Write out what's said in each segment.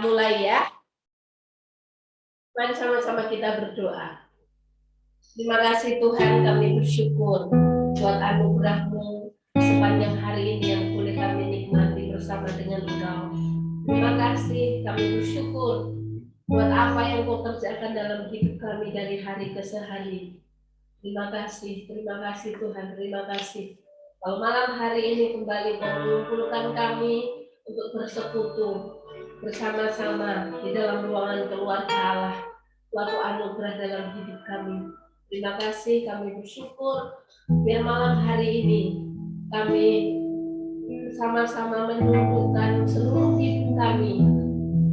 Mulai ya. Mari sama-sama kita berdoa. Terima kasih Tuhan, kami bersyukur buat anugerah-Mu sepanjang hari ini yang boleh kami nikmati bersama dengan Engkau. Terima kasih, kami bersyukur buat apa yang Kau kerjakan dalam hidup kami dari hari ke hari. Terima kasih Tuhan, terima kasih. Kalau malam hari ini kembali Kau mengumpulkan kami untuk bersekutu bersama-sama di dalam ruangan keluarga Allah, suatu anugerah dalam hidup kami. Terima kasih, kami bersyukur biar malam hari ini kami sama-sama menundukkan seluruh hidup kami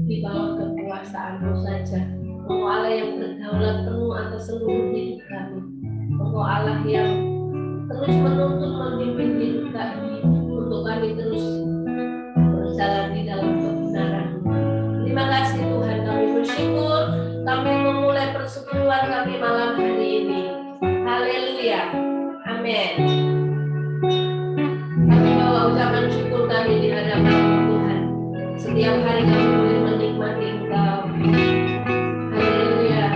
di bawah kekuasaan-Mu saja. Engkau Allah yang berdaulat penuh atas seluruh hidup kami. Engkau Allah yang terus menuntun memimpin hidup kami untuk kami terus berjalan di dalam kebenaran. Terima kasih Tuhan, kami bersyukur kami memulai persekutuan kami malam hari ini. Haleluya, amin. Kami bawa ucapan syukur kami di hadapan Tuhan. Setiap hari kami boleh menikmati Engkau. Haleluya.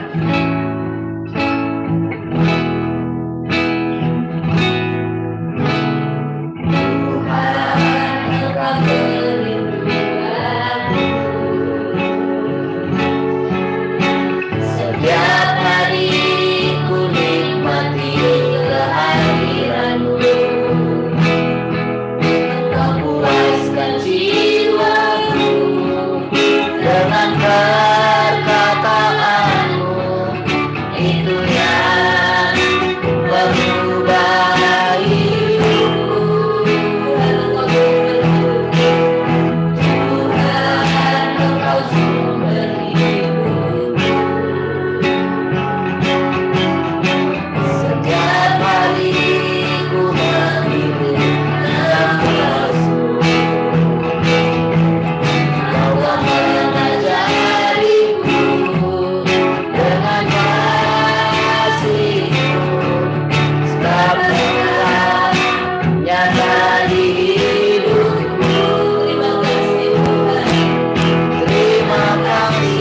Terima kasih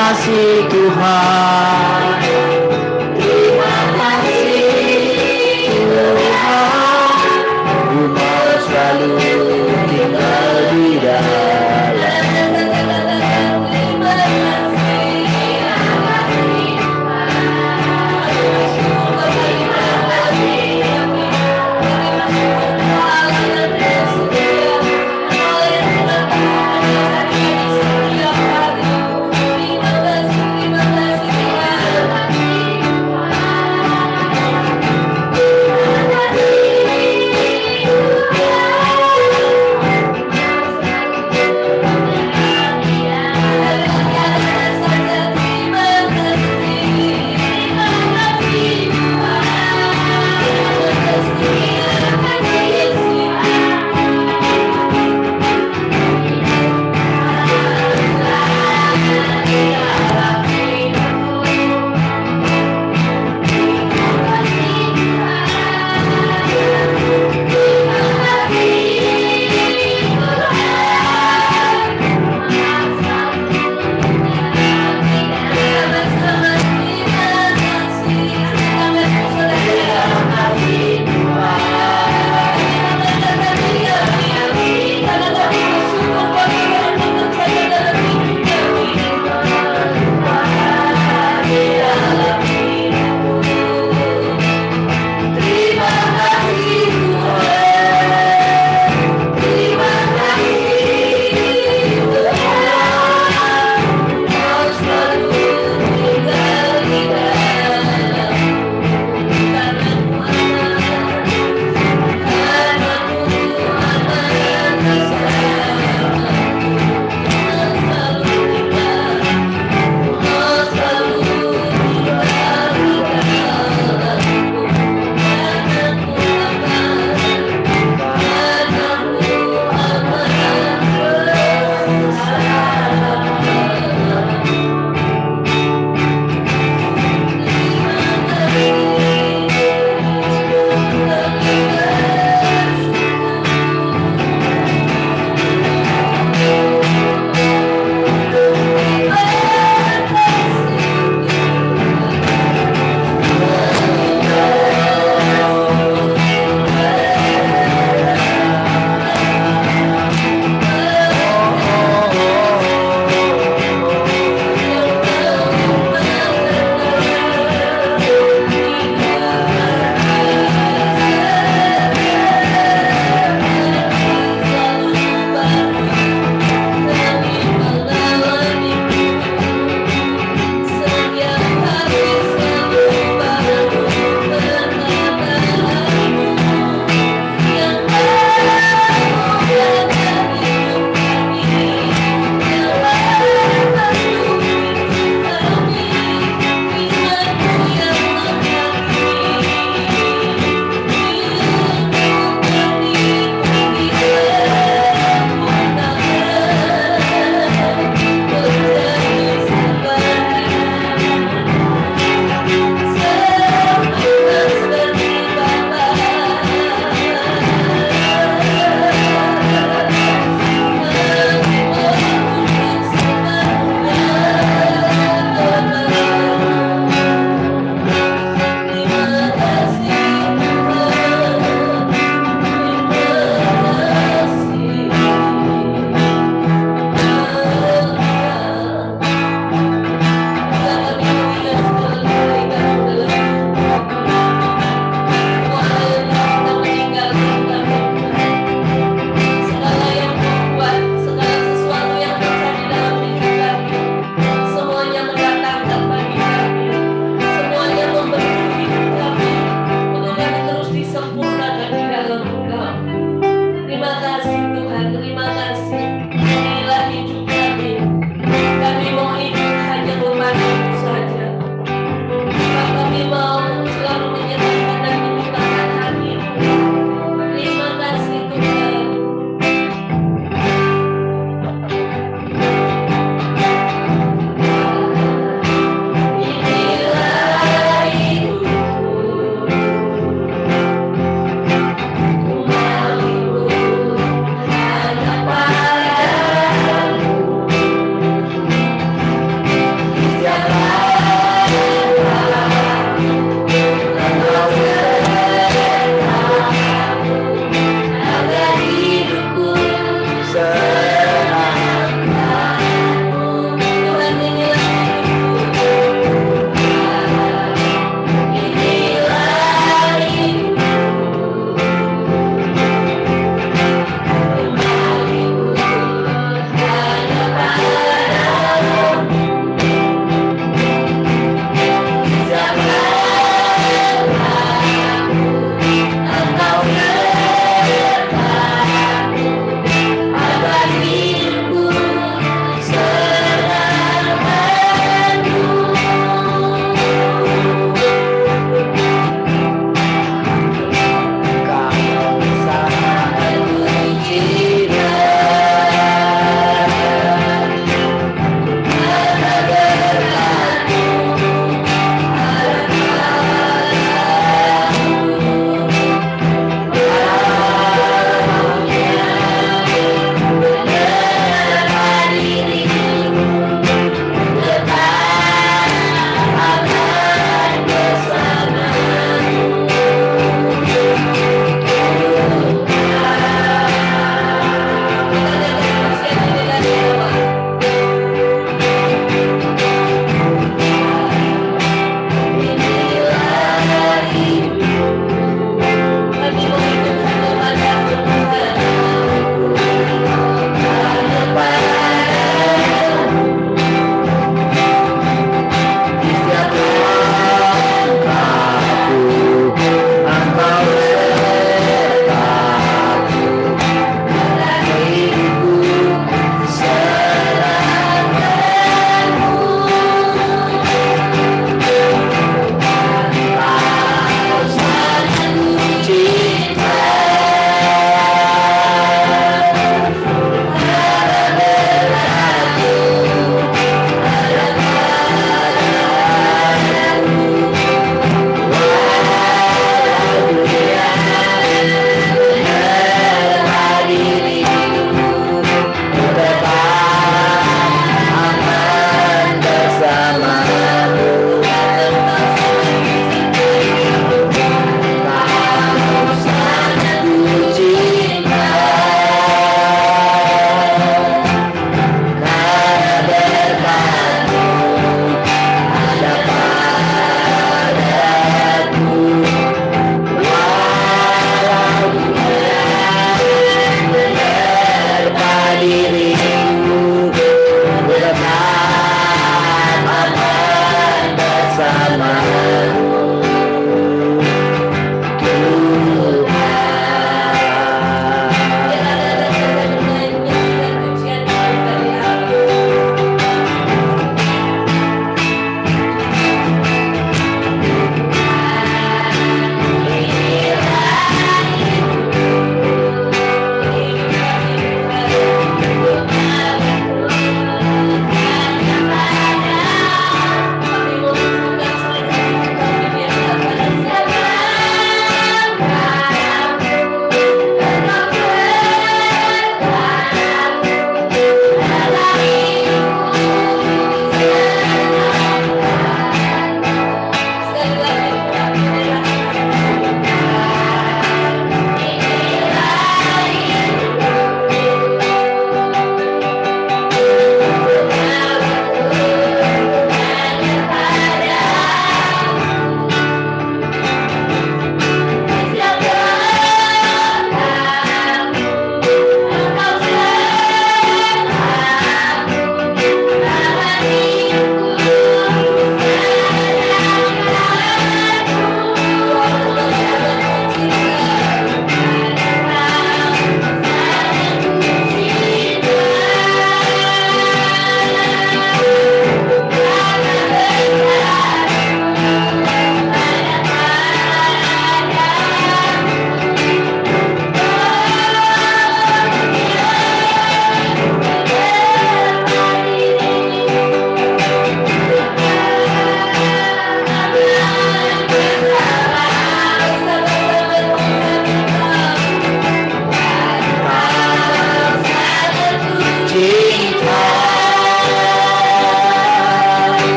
kasih Tuhan. Terima kasih Tuhan, ku mau selalu tinggal di dalam.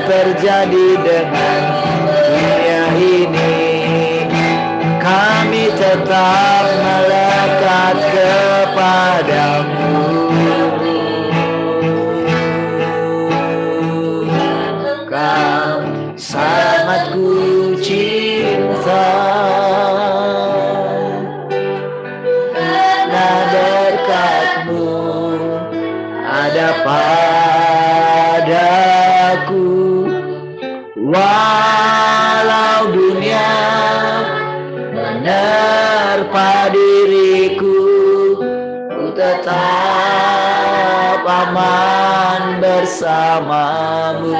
terjadi dengan dunia ini, kami tetap melekat kepadamu. Kau sangat ku cinta, karena berkat-Mu ada padaku. Walau dunia menerpa diriku, ku tetap aman bersamamu.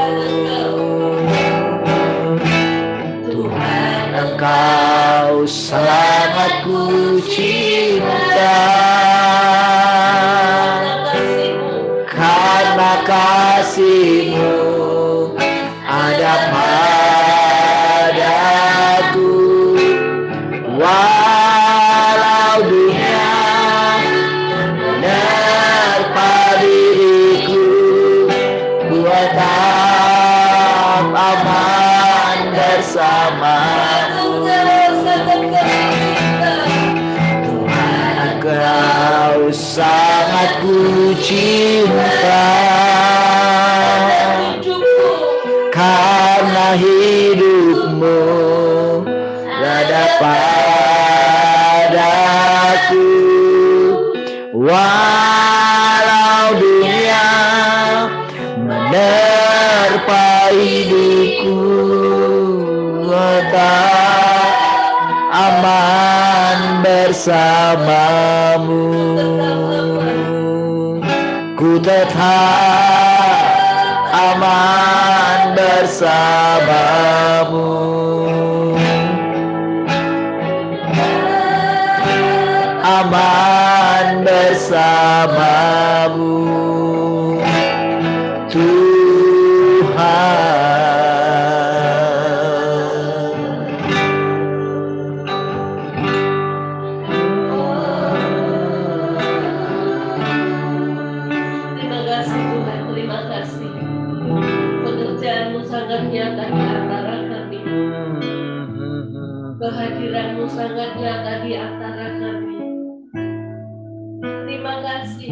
Tuhan, Engkau sangat ku cinta, karena kasih-Mu ada padaku. Walau dunia menerpa diriku, ku tetap aman bersamamu. Tuhan, Engkau sangat ku cinta, karena hidup-Mu ada padaku. Walau dunia menerpa hidupku, tetap aman bersamamu. Ku tetap aman bersamamu. Aman bersamamu, Tuhan. Terima kasih Tuhan, terima kasih. Pekerjaan-Mu sangat nyata di antara kami. Kehadiran-Mu sangat nyata di antara kami. Terima kasih.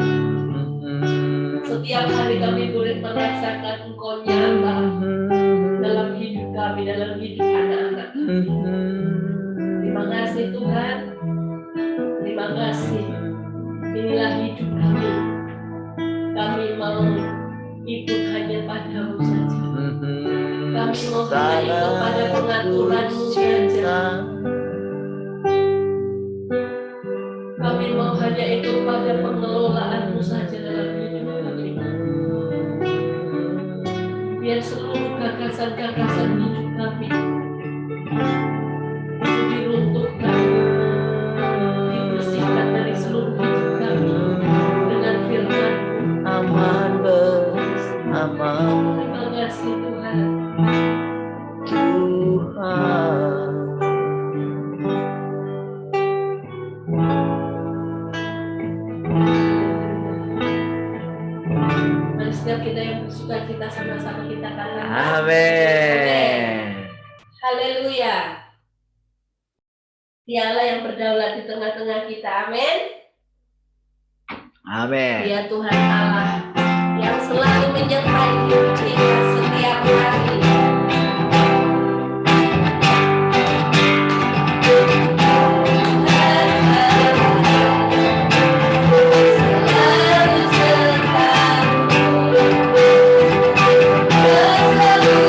Setiap hari kami boleh merasakan Engkau nyata dalam hidup kami, dalam hidup anak-anak kami. Terima kasih Tuhan. Terima kasih. Inilah hidup kami. Kami mau ikut hanya pada-Mu saja. Kami mau hanya ikut pada pengaturan-Mu saja. Kami mau hanya ikut pada pengelolaan-Mu saja dalam hidup kami. Biar seluruh gagasan-gagasan hidup kami itu diruntuhkan, dibersihkan dari seluruh hidup kami dengan firman-Mu. Aman bersamamu, Terima kasih Tuhan. Tuhan. Mari setiap kita yang bersuka cita sama-sama kita katakan. Amin. Haleluya. Dialah yang berdaulat di tengah-tengah kita. Amin. Amin. Dia Tuhan Allah yang selalu menyertai hidup kita setiap hari. Selalu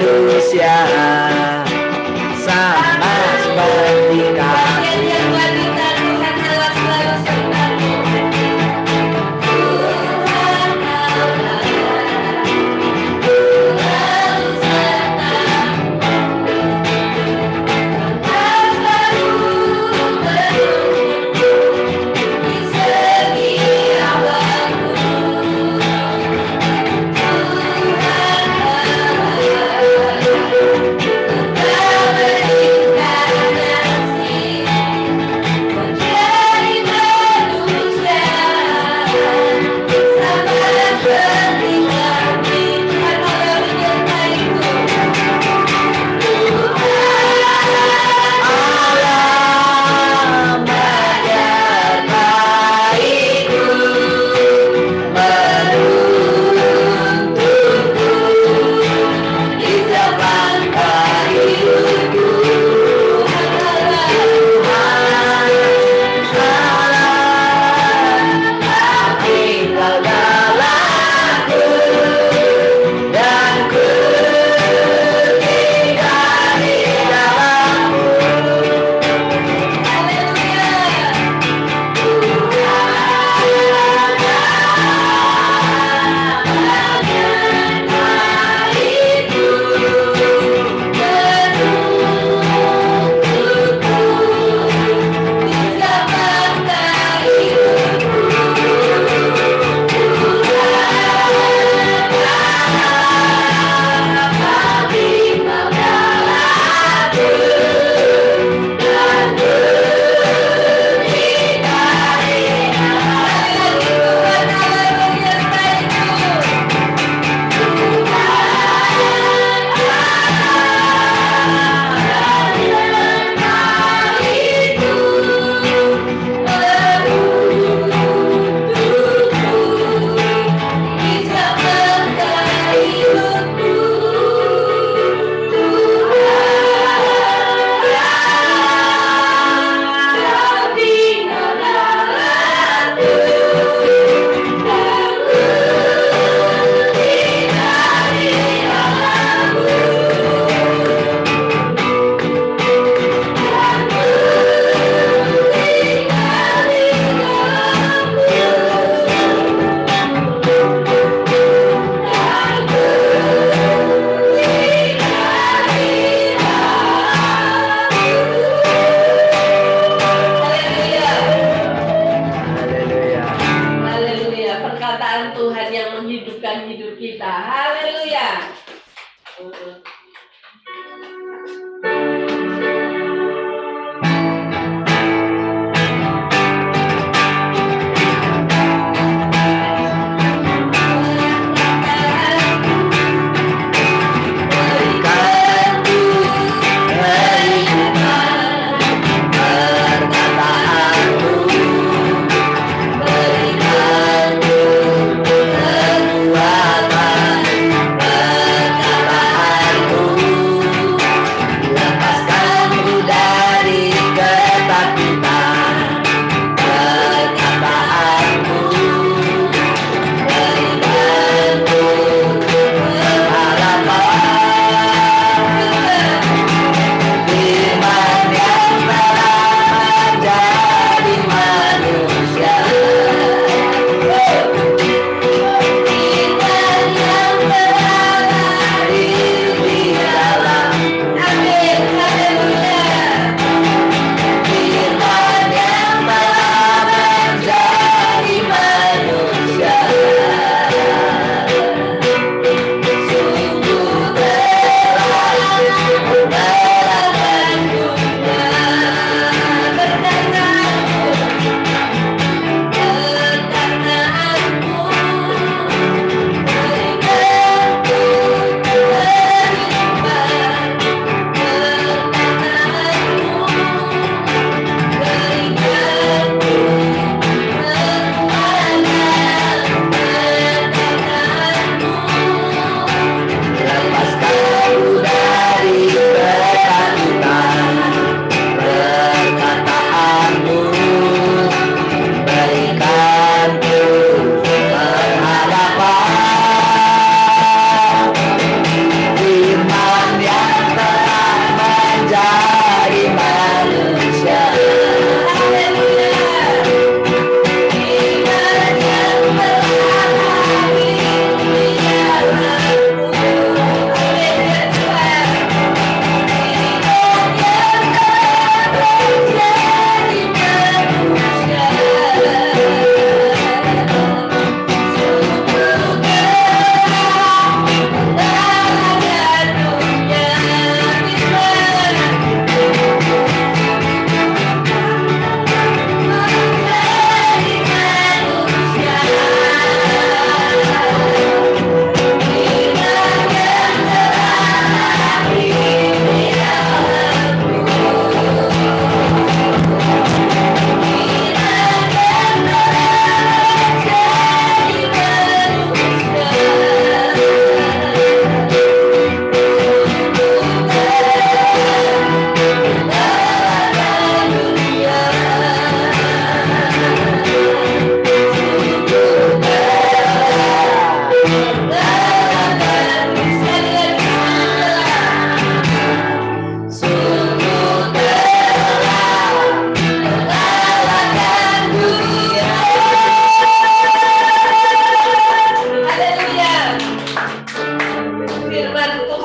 manusia sama seperti kami. Yang wanita Tuhan telah selalu sertamu. Tuhan Allah selalu sertamu. Engkau selalu menuntunku di setiap waktu. Tuhan Allah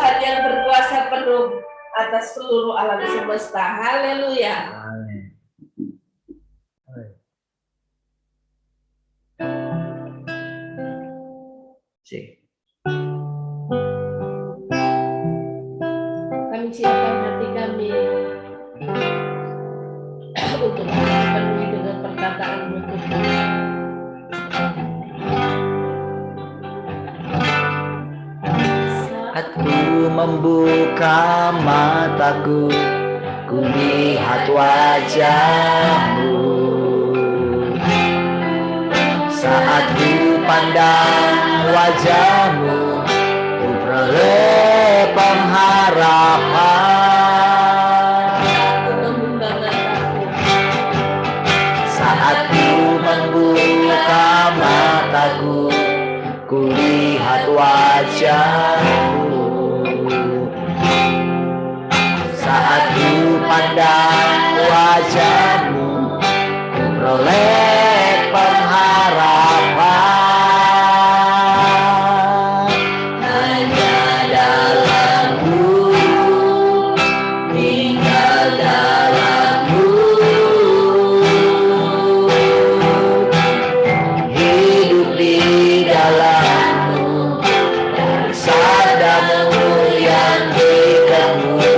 Tuhan yang berkuasa penuh atas seluruh alam semesta. Haleluya. Amin. Sih. Kami siapkan hati kami untuk dipenuhi dengan perkataan-Mu Tuhan. Aku membuka mataku, ku lihat wajah-Mu. Saat ku pandang wajah-Mu, ku peroleh pengharapan. Saat ku membuka mataku, ku lihat wajah-Mu. Saat ku pandang wajah-Mu, ku peroleh pengharapan. Hanya dalam-Mu, tinggal dalam-Mu, hidup di dalam-Mu, dan sabda-Mu yang dikemukakan.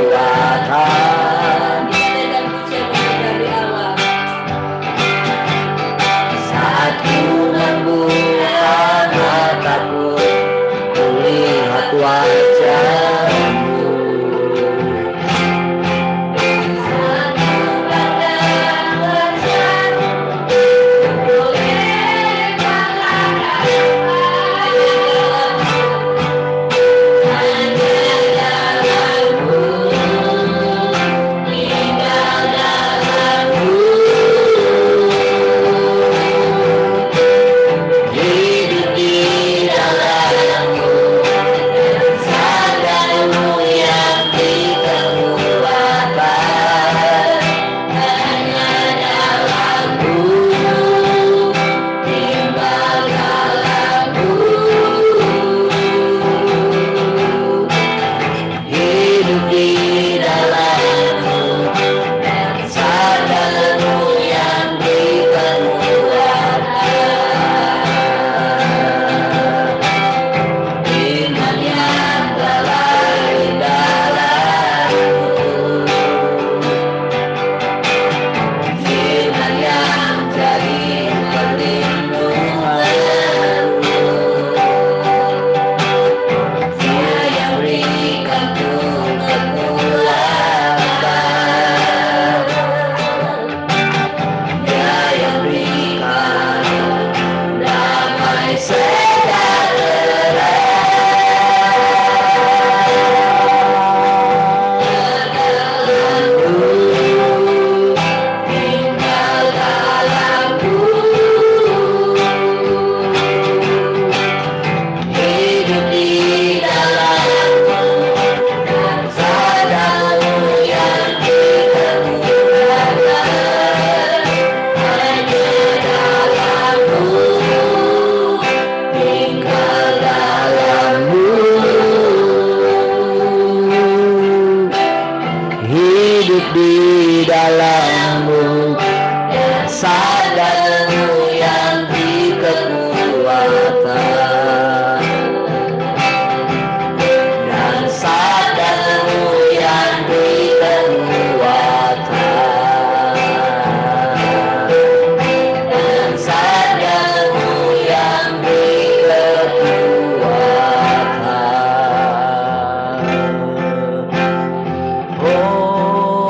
Saat ku membuka mataku, ku lihat wajah-Mu. Hidup di dalam-Mu, sabda-Mu yang dikemukakan. Hanya dalam-Mu, tinggal dalam-Mu, hidup di dalam-Mu, dan sabda-Mu yang dikemukakan. Iman yang terlahir dalam-Mu, firman yang jadi perlindungan-Mu, Dia yang berikan-Ku kekuatan, Dia yang berikan damai sejahtera. Dalam-Mu, tinggal dalam-Mu, hidup di dalam-Mu, dan sabda-Mu yang dikemukakan. Hanya dalam-Mu, tinggal dalam-Mu, hidup di dalam-Mu, dan sabda-Mu yang dikemukakan. Dan sabda-Mu yang dikemukakan. Dan sabda-Mu yang dikemukakan. Oh,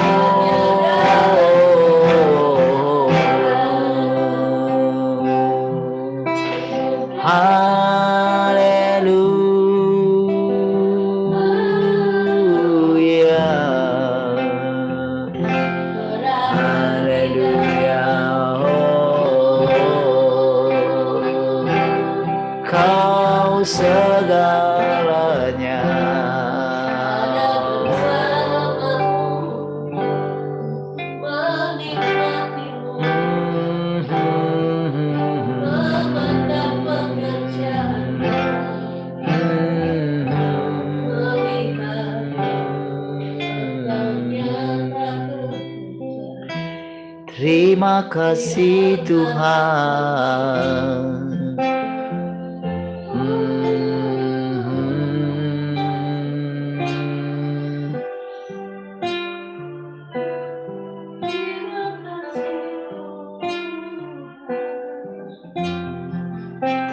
Terima kasih Tuhan.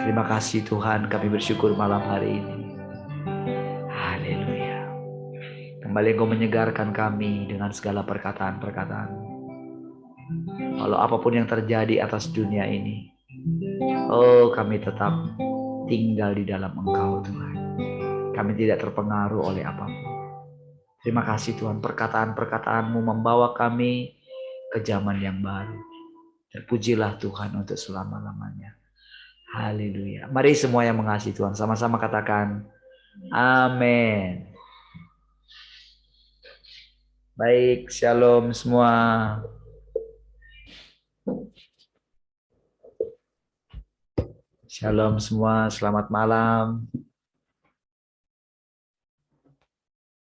Terima kasih Tuhan, kami bersyukur malam hari ini. Haleluya. Kembali Engkau menyegarkan kami dengan segala perkataan-perkataan. Walau apapun yang terjadi atas dunia ini, oh kami tetap tinggal di dalam Engkau Tuhan. Kami tidak terpengaruh oleh apapun. Terima kasih Tuhan, perkataan-perkataan-Mu membawa kami ke zaman yang baru. Terpujilah Tuhan untuk selama-lamanya. Haleluya. Mari semua yang mengasihi Tuhan sama-sama katakan amin. Baik, shalom semua. Shalom semua, selamat malam.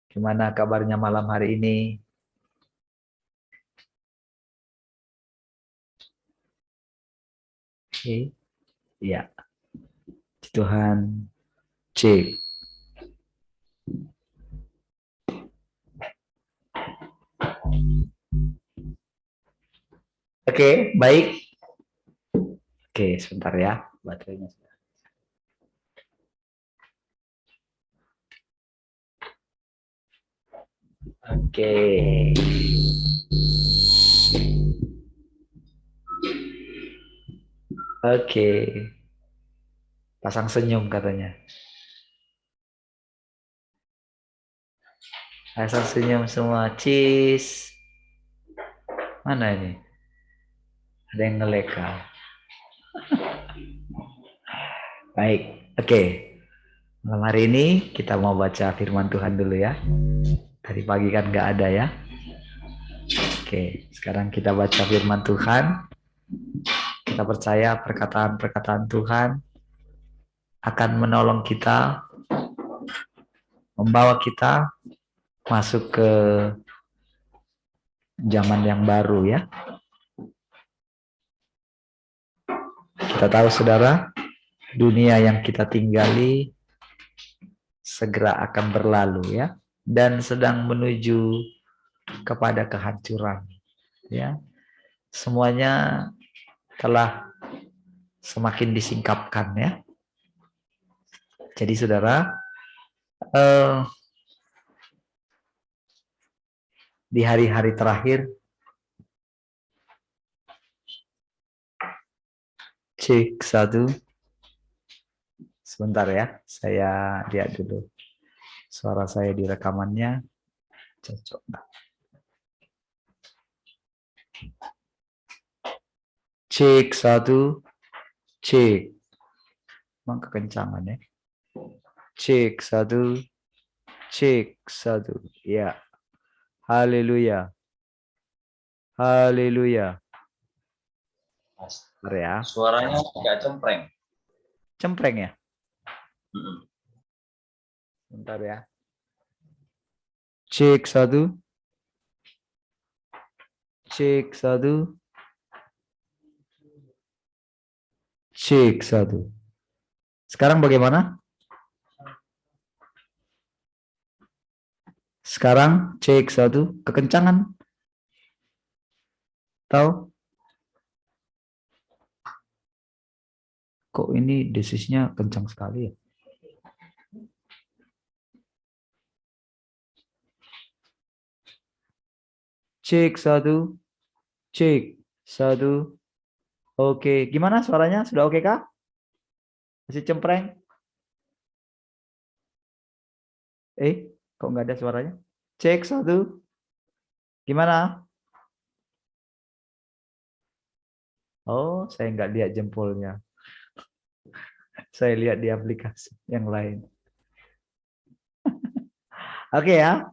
Gimana kabarnya malam hari ini? Oke, ya. Tuhan, cek. Oke, baik. Oke, sebentar ya, baterainya. Oke. Oke. Pasang senyum katanya. Pasang senyum semua. Cheese. Mana ini? Ada yang ngeleka. Baik. Oke. Malam hari ini kita mau baca firman Tuhan dulu ya. Tadi pagi kan nggak ada ya. Oke. Sekarang kita baca firman Tuhan. Kita percaya perkataan-perkataan Tuhan akan menolong kita, membawa kita masuk ke zaman yang baru ya. Kita tahu saudara, dunia yang kita tinggali segera akan berlalu ya, dan sedang menuju kepada kehancuran ya. Semuanya telah semakin disingkapkan ya. Jadi saudara, di hari-hari terakhir, cek satu, sebentar ya, saya lihat dulu suara saya di rekamannya cocok nggak? Cek satu, cek, emang kekencangan ya. Cek satu, cek satu, ya. Haleluya. Haleluya. Ya. Suaranya agak cempreng. Cempreng ya? Bentar ya. Cek satu. Cek satu. Cek satu. Sekarang bagaimana? Sekarang cek satu. Kekencangan. Tahu? Kok ini desisnya kencang sekali ya? Cek satu. Cek satu. Oke. Gimana suaranya? Sudah oke kah? Masih cempreng? Kok nggak ada suaranya? Cek satu. Gimana? Oh, saya nggak lihat jempolnya. Saya lihat di aplikasi yang lain. Oke ya.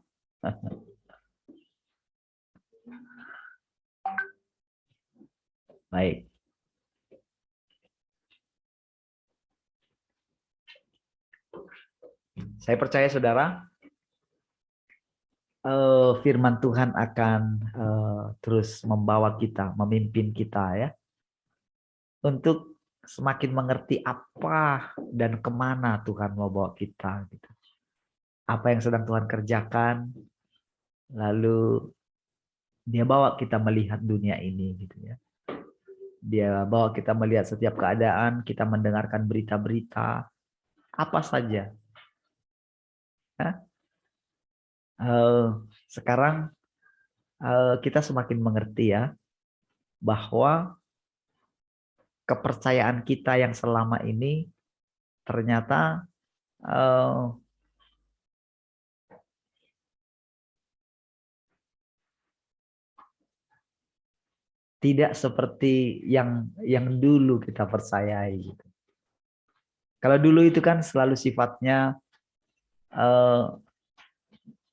Baik. Saya percaya saudara, firman Tuhan akan terus membawa kita, memimpin kita ya, untuk semakin mengerti apa dan kemana Tuhan mau bawa kita gitu. Apa yang sedang Tuhan kerjakan, lalu Dia bawa kita melihat dunia ini gitu ya. Dia bawa kita melihat setiap keadaan, kita mendengarkan berita-berita apa saja. Sekarang kita semakin mengerti ya, bahwa kepercayaan kita yang selama ini ternyata tidak seperti yang dulu kita percayai gitu. Kalau dulu itu kan selalu sifatnya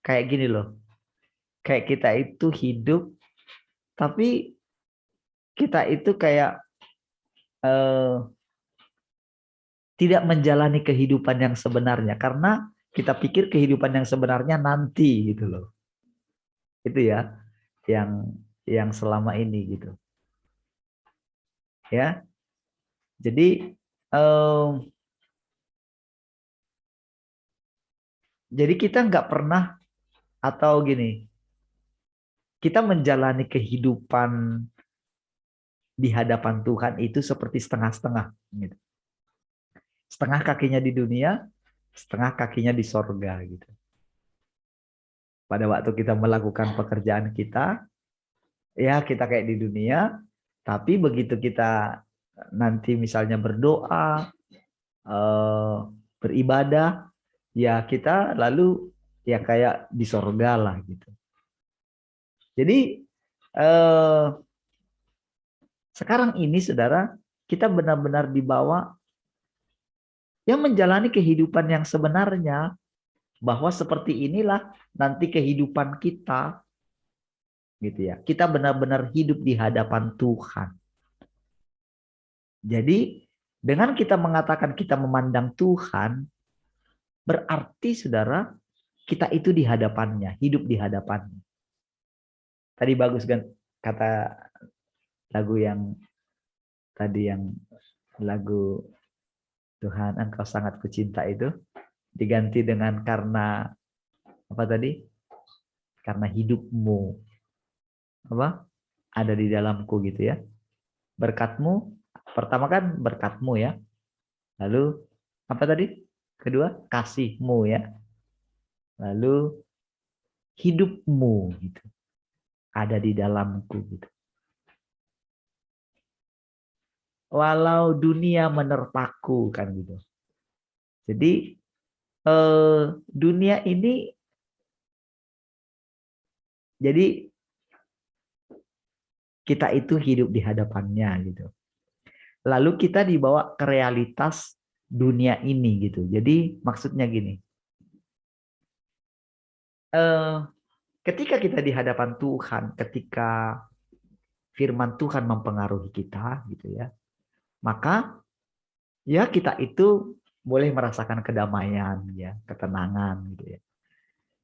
kayak gini loh, kayak kita itu hidup tapi kita itu kayak tidak menjalani kehidupan yang sebenarnya karena kita pikir kehidupan yang sebenarnya nanti gitu loh. Itu ya yang selama ini gitu. Ya. Jadi kita nggak pernah, atau gini, kita menjalani kehidupan di hadapan Tuhan itu seperti setengah-setengah gitu. Setengah kakinya di dunia, setengah kakinya di sorga gitu. Pada waktu kita melakukan pekerjaan kita, ya kita kayak di dunia, tapi begitu kita nanti misalnya berdoa, beribadah, ya kita lalu ya kayak di sorga lah gitu. Jadi sekarang ini saudara, kita benar-benar dibawa yang menjalani kehidupan yang sebenarnya, bahwa seperti inilah nanti kehidupan kita gitu ya. Kita benar-benar hidup di hadapan Tuhan. Jadi dengan kita mengatakan kita memandang Tuhan, berarti saudara, kita itu di hadapannya, hidup di hadapannya. Tadi bagus kan kata lagu yang tadi, yang lagu Tuhan Engkau sangat kucinta itu, diganti dengan karena apa tadi? Karena hidupmu apa? Ada di dalamku gitu ya. Berkatmu, pertama kan berkatmu ya. Lalu apa tadi? Kedua, kasihmu ya. Lalu hidupmu gitu. Ada di dalamku gitu. Walau dunia menerpaku kan gitu. Jadi dunia ini, jadi kita itu hidup di hadapannya gitu. Lalu kita dibawa ke realitas dunia ini gitu. Jadi maksudnya gini, ketika kita di hadapan Tuhan, ketika firman Tuhan mempengaruhi kita gitu ya, maka ya kita itu boleh merasakan kedamaian ya, ketenangan gitu ya.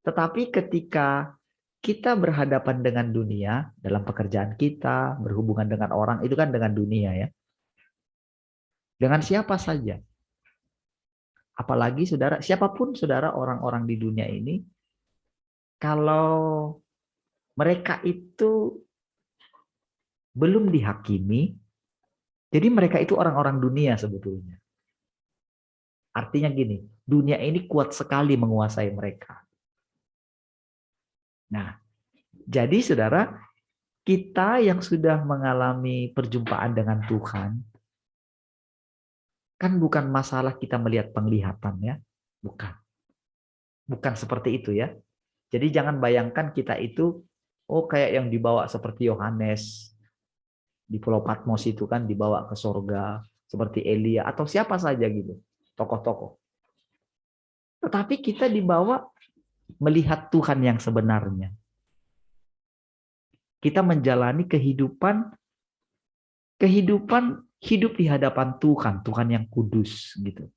Tetapi ketika kita berhadapan dengan dunia dalam pekerjaan kita, berhubungan dengan orang, itu kan dengan dunia ya. Dengan siapa saja. Apalagi saudara, siapapun saudara, orang-orang di dunia ini, kalau mereka itu belum dihakimi, jadi mereka itu orang-orang dunia sebetulnya. Artinya gini, dunia ini kuat sekali menguasai mereka. Nah, jadi saudara, kita yang sudah mengalami perjumpaan dengan Tuhan, kan bukan masalah kita melihat penglihatan ya, bukan. Bukan seperti itu ya. Jadi jangan bayangkan kita itu, oh kayak yang dibawa seperti Yohanes di Pulau Patmos itu kan dibawa ke surga, seperti Elia atau siapa saja gitu, tokoh-tokoh. Tetapi kita dibawa melihat Tuhan yang sebenarnya. Kita menjalani kehidupan hidup di hadapan Tuhan, Tuhan yang kudus gitu.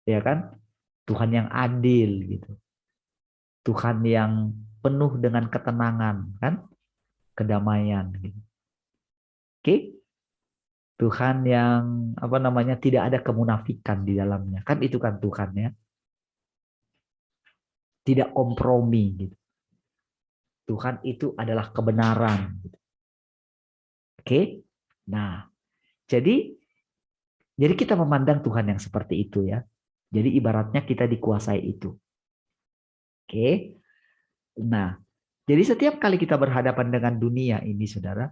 Ya kan? Tuhan yang adil gitu. Tuhan yang penuh dengan ketenangan, kan? Kedamaian. Gitu. Oke? Tuhan yang apa namanya tidak ada kemunafikan di dalamnya, kan itu kan Tuhan ya. Tidak kompromi. Gitu. Tuhan itu adalah kebenaran. Gitu. Oke? Nah, jadi kita memandang Tuhan yang seperti itu ya. Jadi ibaratnya kita dikuasai itu. Oke? Nah, jadi setiap kali kita berhadapan dengan dunia ini, saudara,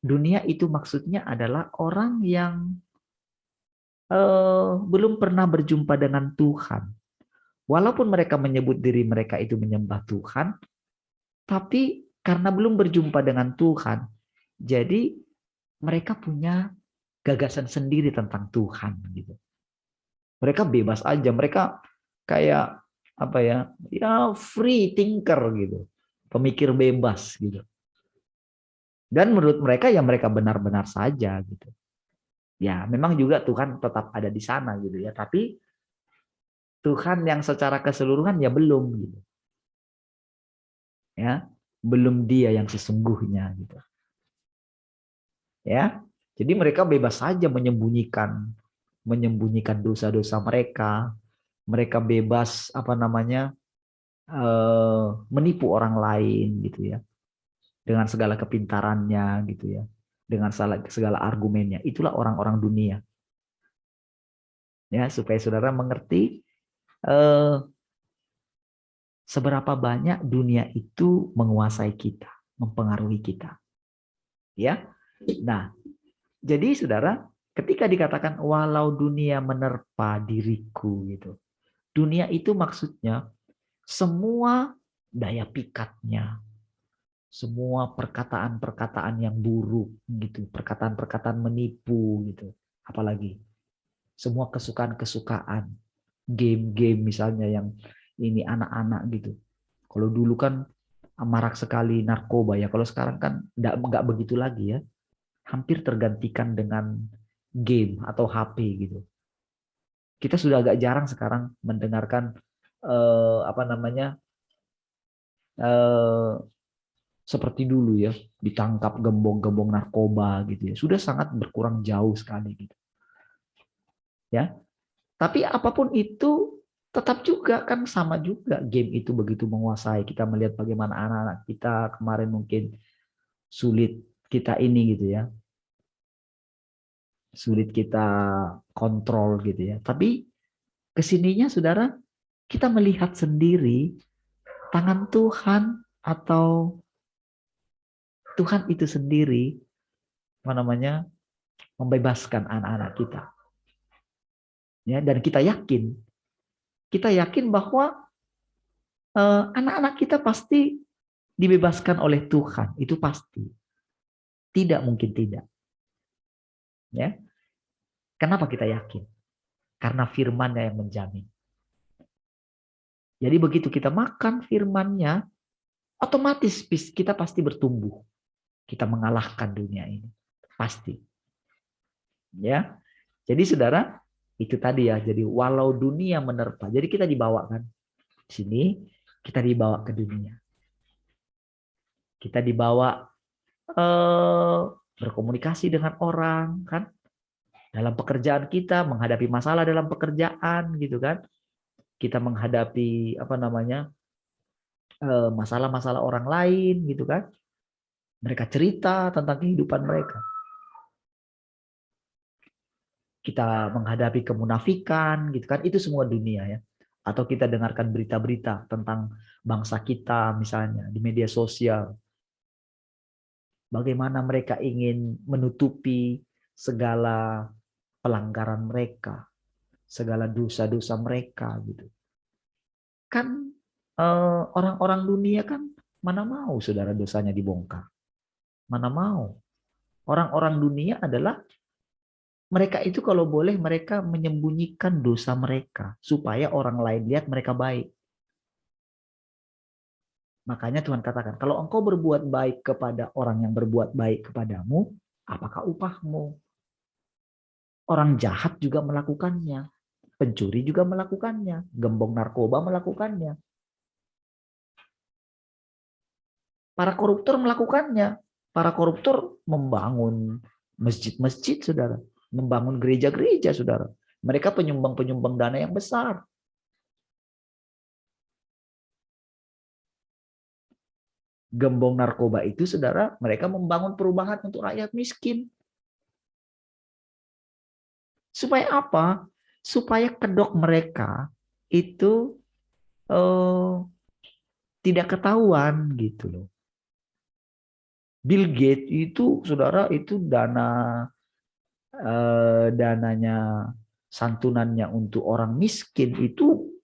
dunia itu maksudnya adalah orang yang belum pernah berjumpa dengan Tuhan. Walaupun mereka menyebut diri mereka itu menyembah Tuhan, tapi karena belum berjumpa dengan Tuhan, jadi mereka punya gagasan sendiri tentang Tuhan. Gitu. Mereka bebas aja, mereka kayak apa ya, ya free thinker gitu, pemikir bebas gitu. Dan menurut mereka ya mereka benar-benar saja gitu. Ya memang juga Tuhan tetap ada di sana gitu ya, tapi Tuhan yang secara keseluruhan ya belum gitu. Ya, belum dia yang sesungguhnya gitu. Ya. Jadi mereka bebas saja menyembunyikan dosa-dosa mereka. Mereka bebas apa namanya? Menipu orang lain gitu ya. Dengan segala kepintarannya gitu ya. Dengan segala argumennya. Itulah orang-orang dunia. Ya, supaya saudara mengerti seberapa banyak dunia itu menguasai kita, mempengaruhi kita. Ya. Nah, jadi saudara, ketika dikatakan walau dunia menerpa diriku gitu. Dunia itu maksudnya semua daya pikatnya, semua perkataan-perkataan yang buruk gitu, perkataan-perkataan menipu gitu. Apalagi semua kesukaan-kesukaan, game-game misalnya yang ini anak-anak gitu. Kalau dulu kan marak sekali narkoba ya, kalau sekarang kan nggak begitu lagi ya. Hampir tergantikan dengan game atau HP gitu. Kita sudah agak jarang sekarang mendengarkan apa namanya seperti dulu ya, ditangkap gembong-gembong narkoba gitu ya. Sudah sangat berkurang jauh sekali gitu. Ya. Tapi apapun itu tetap juga kan sama juga game itu begitu menguasai. Kita melihat bagaimana anak-anak kita kemarin mungkin sulit kita ini gitu ya. Sulit kita kontrol gitu ya. Tapi kesininya saudara, kita melihat sendiri tangan Tuhan atau Tuhan itu sendiri apa namanya membebaskan anak-anak kita. Ya, dan kita yakin bahwa anak-anak kita pasti dibebaskan oleh Tuhan, itu pasti. Tidak mungkin tidak. Ya. Kenapa kita yakin? Karena firman-Nya yang menjamin. Jadi begitu kita makan firman-Nya, otomatis kita pasti bertumbuh. Kita mengalahkan dunia ini. Pasti. Ya. Jadi saudara, itu tadi ya. Jadi walau dunia menerpa. Jadi kita dibawa kan. Sini kita dibawa ke dunia. Kita dibawa berkomunikasi dengan orang kan. Dalam pekerjaan kita, menghadapi masalah dalam pekerjaan gitu kan. Kita menghadapi apa namanya? Masalah-masalah orang lain gitu kan. Mereka cerita tentang kehidupan mereka. Kita menghadapi kemunafikan gitu kan, itu semua dunia ya. Atau kita dengarkan berita-berita tentang bangsa kita misalnya di media sosial. Bagaimana mereka ingin menutupi segala pelanggaran mereka, segala dosa-dosa mereka gitu. Kan orang-orang dunia kan mana mau saudara dosanya dibongkar. Mana mau. Orang-orang dunia adalah mereka itu kalau boleh mereka menyembunyikan dosa mereka supaya orang lain lihat mereka baik. Makanya Tuhan katakan, kalau engkau berbuat baik kepada orang yang berbuat baik kepadamu, apakah upahmu? Orang jahat juga melakukannya. Pencuri juga melakukannya. Gembong narkoba melakukannya. Para koruptor melakukannya. Para koruptor membangun masjid-masjid, saudara. Membangun gereja-gereja, saudara. Mereka penyumbang-penyumbang dana yang besar. Gembong narkoba itu, saudara, mereka membangun perubahan untuk rakyat miskin. Supaya apa? Supaya kedok mereka itu tidak ketahuan gitu loh. Bill Gates itu, saudara, itu dananya, santunannya untuk orang miskin itu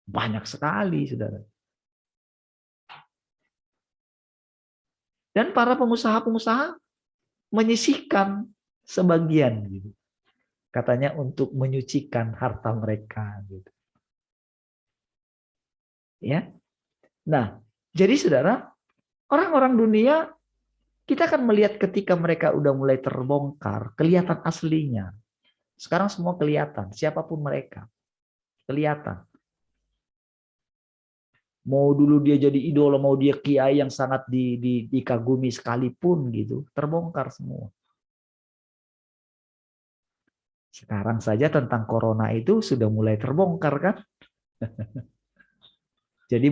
banyak sekali, saudara. Dan para pengusaha-pengusaha menyisihkan sebagian gitu. Katanya untuk menyucikan harta mereka gitu. Ya. Nah, jadi saudara, orang-orang dunia kita akan melihat ketika mereka udah mulai terbongkar, kelihatan aslinya. Sekarang semua kelihatan, siapapun mereka. Kelihatan. Mau dulu dia jadi idola, mau dia kiai yang sangat dikagumi sekalipun gitu, terbongkar semua. Sekarang saja tentang corona itu sudah mulai terbongkar kan? Jadi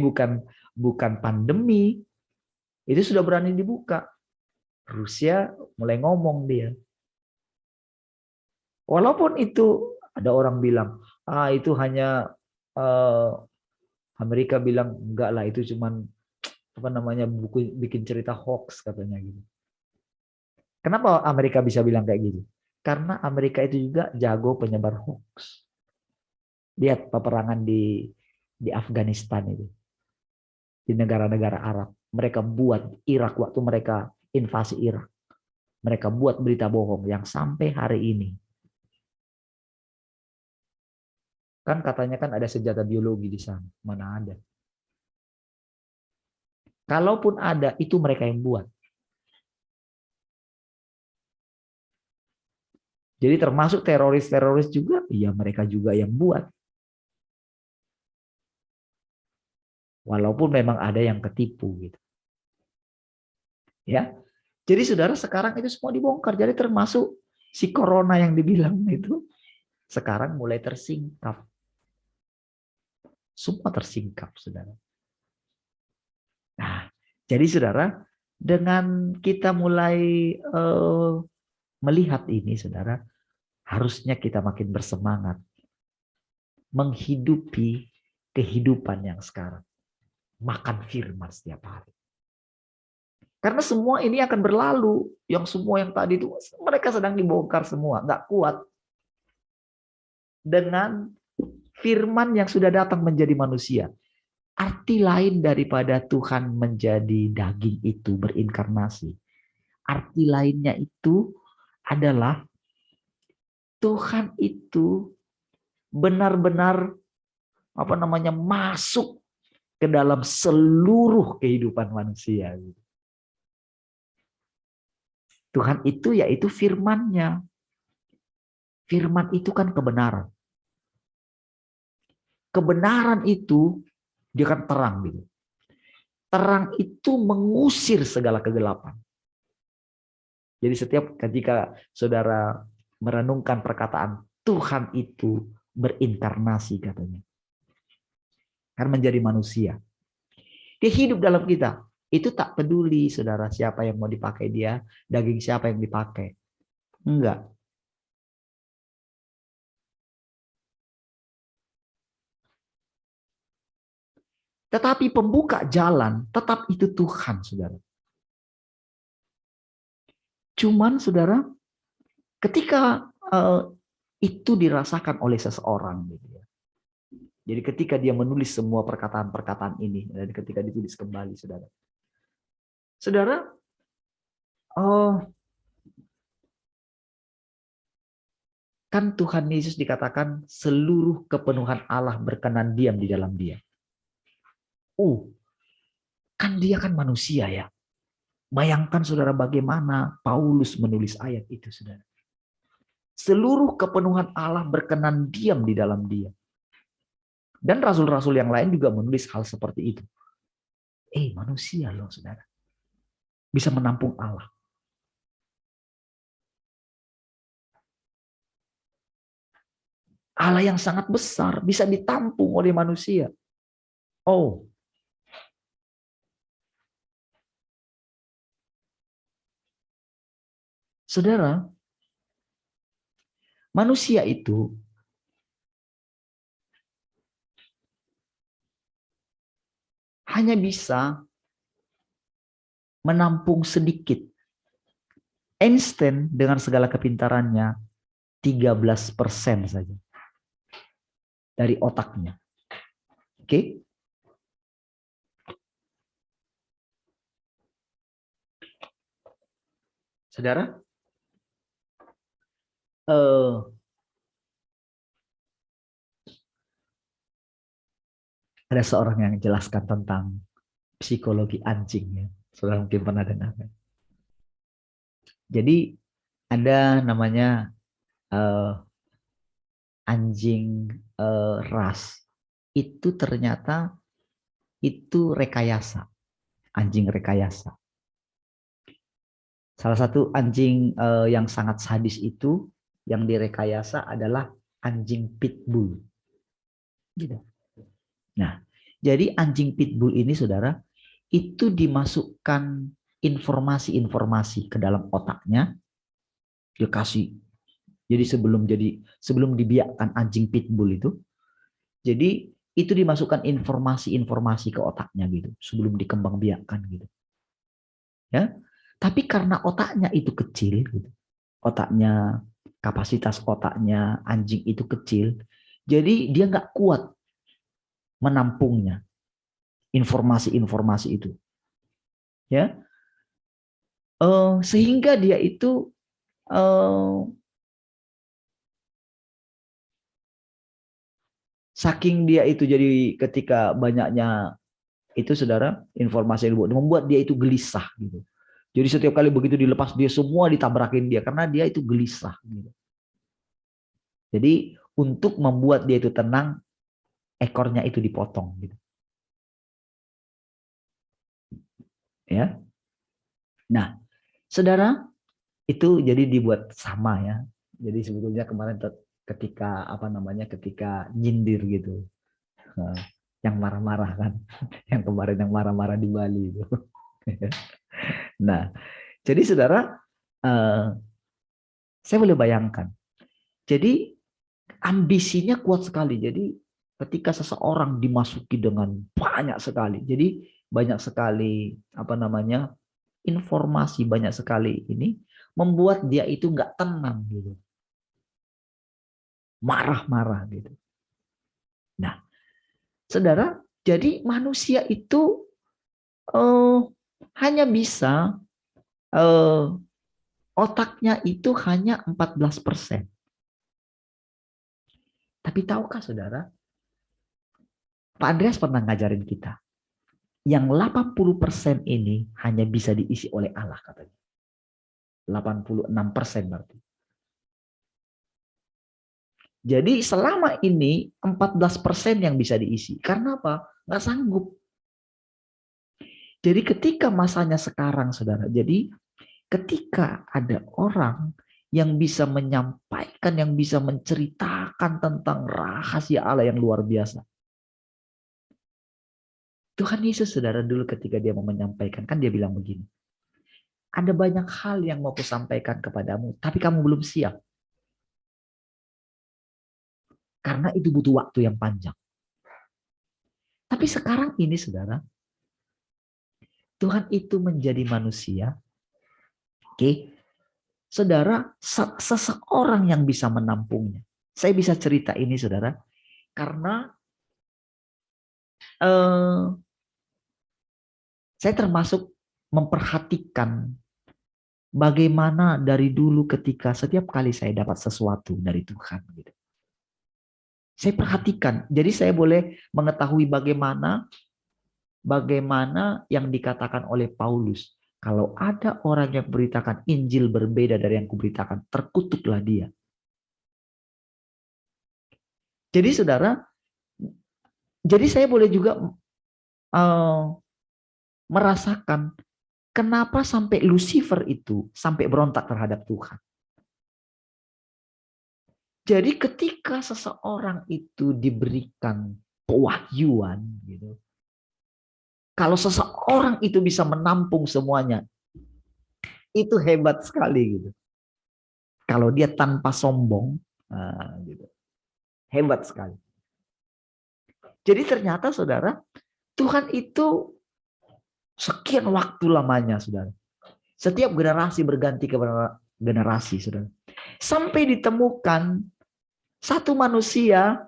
bukan pandemi, itu sudah berani dibuka. Rusia mulai ngomong dia. Walaupun itu ada orang bilang, itu hanya Amerika bilang enggak lah, itu cuman bikin cerita hoax katanya gitu. Kenapa Amerika bisa bilang kayak gitu? Karena Amerika itu juga jago penyebar hoax. Lihat peperangan di Afghanistan itu. Di negara-negara Arab. Mereka buat Irak waktu mereka invasi Irak. Mereka buat berita bohong yang sampai hari ini. Kan katanya kan ada senjata biologi di sana. Mana ada. Kalaupun ada, itu mereka yang buat. Jadi termasuk teroris-teroris juga, ya mereka juga yang buat. Walaupun memang ada yang ketipu gitu. Ya. Jadi saudara, sekarang itu semua dibongkar. Jadi termasuk si corona yang dibilang itu sekarang mulai tersingkap. Semua tersingkap, saudara. Nah, jadi saudara, dengan kita mulai melihat ini, saudara, harusnya kita makin bersemangat menghidupi kehidupan yang sekarang. Makan firman setiap hari. Karena semua ini akan berlalu. Yang semua yang tadi itu, mereka sedang dibongkar semua. Nggak kuat. Dengan firman yang sudah datang menjadi manusia. Arti lain daripada Tuhan menjadi daging itu berinkarnasi. Arti lainnya itu adalah Tuhan itu benar-benar masuk ke dalam seluruh kehidupan manusia. Tuhan itu yaitu firman-Nya. Firman itu kan kebenaran. Kebenaran itu dia kan terang gitu. Terang itu mengusir segala kegelapan. Jadi setiap ketika saudara merenungkan perkataan Tuhan itu berinkarnasi katanya. Kan menjadi manusia. Dia hidup dalam kita. Itu tak peduli saudara siapa yang mau dipakai dia, daging siapa yang dipakai. Enggak. Tetapi pembuka jalan tetap itu Tuhan, saudara. Cuman, saudara, ketika itu dirasakan oleh seseorang, gitu ya. Jadi ketika dia menulis semua perkataan-perkataan ini, dan ketika ditulis kembali, saudara. Saudara, kan Tuhan Yesus dikatakan seluruh kepenuhan Allah berkenan diam di dalam dia. Kan dia kan manusia ya. Bayangkan saudara bagaimana Paulus menulis ayat itu, saudara. Seluruh kepenuhan Allah berkenan diam di dalam dia. Dan rasul-rasul yang lain juga menulis hal seperti itu. Manusia loh, saudara. bisa menampung Allah. Allah yang sangat besar bisa ditampung oleh manusia. Oh, saudara, manusia itu hanya bisa menampung sedikit. Einstein dengan segala kepintarannya 13% saja dari otaknya. Oke? Saudara, ada seorang yang jelaskan tentang psikologi anjing ya. Saudara mungkin pernah dengar. Jadi ada namanya anjing ras. Itu ternyata itu rekayasa. Anjing rekayasa. Salah satu anjing yang sangat sadis itu yang direkayasa adalah anjing pitbull. Gitu. Nah, jadi anjing pitbull ini saudara, itu dimasukkan informasi-informasi ke dalam otaknya, dikasih. Jadi sebelum dibiakkan anjing pitbull itu, jadi itu dimasukkan informasi-informasi ke otaknya gitu, sebelum dikembangbiakkan gitu. Ya, tapi karena otaknya itu kecil, gitu, otaknya kapasitas otaknya anjing itu kecil, jadi dia nggak kuat menampungnya informasi-informasi itu, ya, sehingga dia itu saking dia itu jadi ketika banyaknya itu saudara informasi yang membuat dia itu gelisah gitu. Jadi setiap kali begitu dilepas dia semua ditabrakin dia karena dia itu gelisah gitu. Jadi untuk membuat dia itu tenang, ekornya itu dipotong gitu. Ya. Nah, saudara, itu jadi dibuat sama ya. Jadi sebetulnya kemarin ketika ketika nyindir gitu. Yang marah-marah kan. Yang kemarin yang marah-marah di Bali itu. Nah, jadi saudara, saya boleh bayangkan. Jadi ambisinya kuat sekali. Jadi ketika seseorang dimasuki dengan banyak sekali. Jadi banyak sekali informasi, banyak sekali ini membuat dia itu nggak tenang gitu. Marah-marah gitu. Nah, saudara, jadi manusia itu hanya bisa otaknya itu hanya 14%. Tapi tahukah saudara, Pak Andreas pernah ngajarin kita, yang 80% ini hanya bisa diisi oleh Allah katanya. 86% berarti. Jadi selama ini 14% yang bisa diisi. Karena apa? Nggak sanggup. Jadi ketika masanya sekarang, saudara. Jadi ketika ada orang yang bisa menyampaikan, yang bisa menceritakan tentang rahasia Allah yang luar biasa. Tuhan Yesus, saudara, dulu ketika dia mau menyampaikan, kan dia bilang begini. Ada banyak hal yang mau kusampaikan kepadamu, tapi kamu belum siap. Karena itu butuh waktu yang panjang. Tapi sekarang ini, saudara, Tuhan itu menjadi manusia. Oke, saudara, seseorang yang bisa menampungnya. Saya bisa cerita ini, saudara, karena saya termasuk memperhatikan bagaimana dari dulu ketika setiap kali saya dapat sesuatu dari Tuhan. Gitu. Saya perhatikan, jadi saya boleh mengetahui bagaimana yang dikatakan oleh Paulus. Kalau ada orang yang beritakan Injil berbeda dari yang kuberitakan, terkutuklah dia. Jadi saudara, jadi saya boleh juga merasakan kenapa sampai Lucifer itu sampai berontak terhadap Tuhan? Jadi ketika seseorang itu diberikan pewahyuan, gitu, kalau seseorang itu bisa menampung semuanya, itu hebat sekali gitu. Kalau dia tanpa sombong, gitu, hebat sekali. Jadi ternyata saudara, Tuhan itu sekian waktu lamanya, saudara. Setiap generasi berganti ke generasi, saudara. Sampai ditemukan satu manusia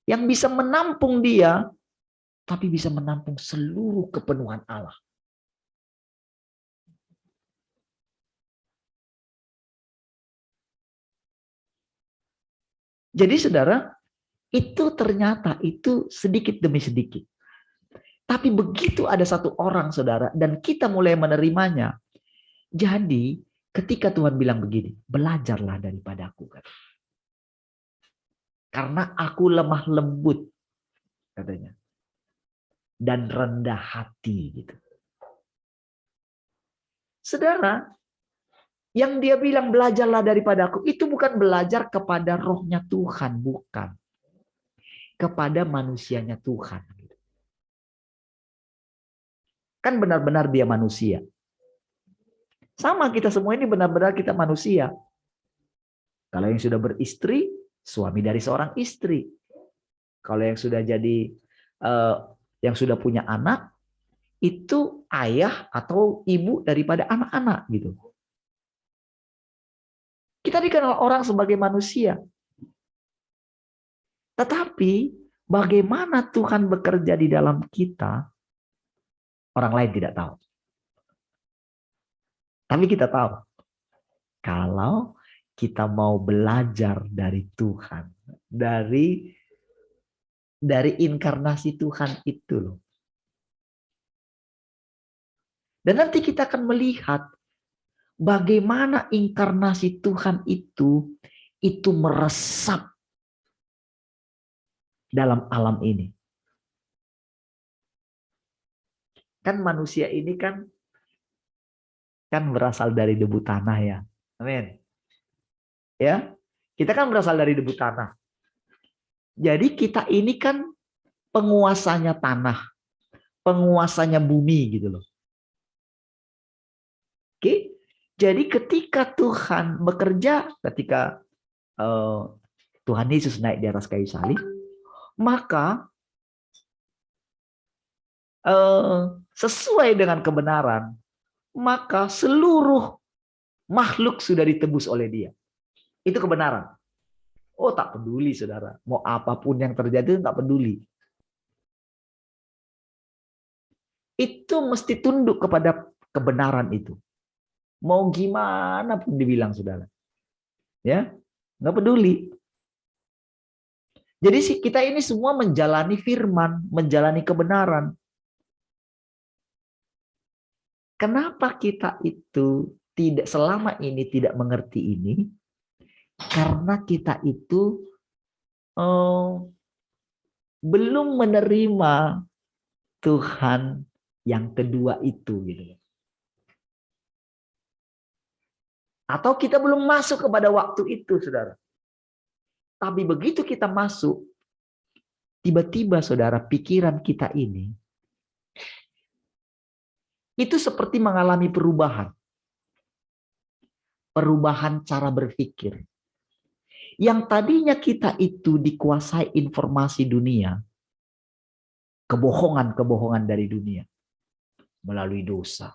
yang bisa menampung dia, tapi bisa menampung seluruh kepenuhan Allah. Jadi saudara, itu ternyata itu sedikit demi sedikit. Tapi begitu ada satu orang saudara, dan kita mulai menerimanya. Jadi ketika Tuhan bilang begini, belajarlah daripadaku. Karena aku lemah lembut, katanya. Dan rendah hati gitu. Saudara, yang dia bilang belajarlah daripadaku, itu bukan belajar kepada rohnya Tuhan, bukan. Kepada manusianya Tuhan. Kan benar-benar dia manusia. Sama kita semua ini benar-benar kita manusia. Kalau yang sudah beristri, suami dari seorang istri. Kalau yang sudah jadi, yang sudah punya anak, itu ayah atau ibu daripada anak-anak gitu. Kita dikenal orang sebagai manusia. Tetapi bagaimana Tuhan bekerja di dalam kita, orang lain tidak tahu. Tapi kita tahu. Kalau kita mau belajar dari Tuhan, dari inkarnasi Tuhan itu loh. Dan nanti kita akan melihat bagaimana inkarnasi Tuhan itu meresap dalam alam ini. Kan manusia ini kan berasal dari debu tanah ya. Amin. Ya, kita kan berasal dari debu tanah. Jadi kita ini kan penguasanya tanah, penguasanya bumi gitu loh. Oke, jadi ketika Tuhan bekerja, ketika Tuhan Yesus naik di atas kayu salib, maka sesuai dengan kebenaran, maka seluruh makhluk sudah ditebus oleh Dia. Itu kebenaran. Oh, tak peduli saudara, mau apapun yang terjadi tak peduli. Itu mesti tunduk kepada kebenaran itu. Mau gimana pun dibilang saudara. Ya, nggak peduli. Jadi kita ini semua menjalani firman, menjalani kebenaran. Kenapa kita itu tidak selama ini tidak mengerti ini? Karena kita itu belum menerima Tuhan yang kedua itu gitu. Atau kita belum masuk kepada waktu itu, saudara. Tapi begitu kita masuk, tiba-tiba saudara, pikiran kita ini itu seperti mengalami perubahan. Perubahan cara berpikir. Yang tadinya kita itu dikuasai informasi dunia, kebohongan-kebohongan dari dunia, melalui dosa,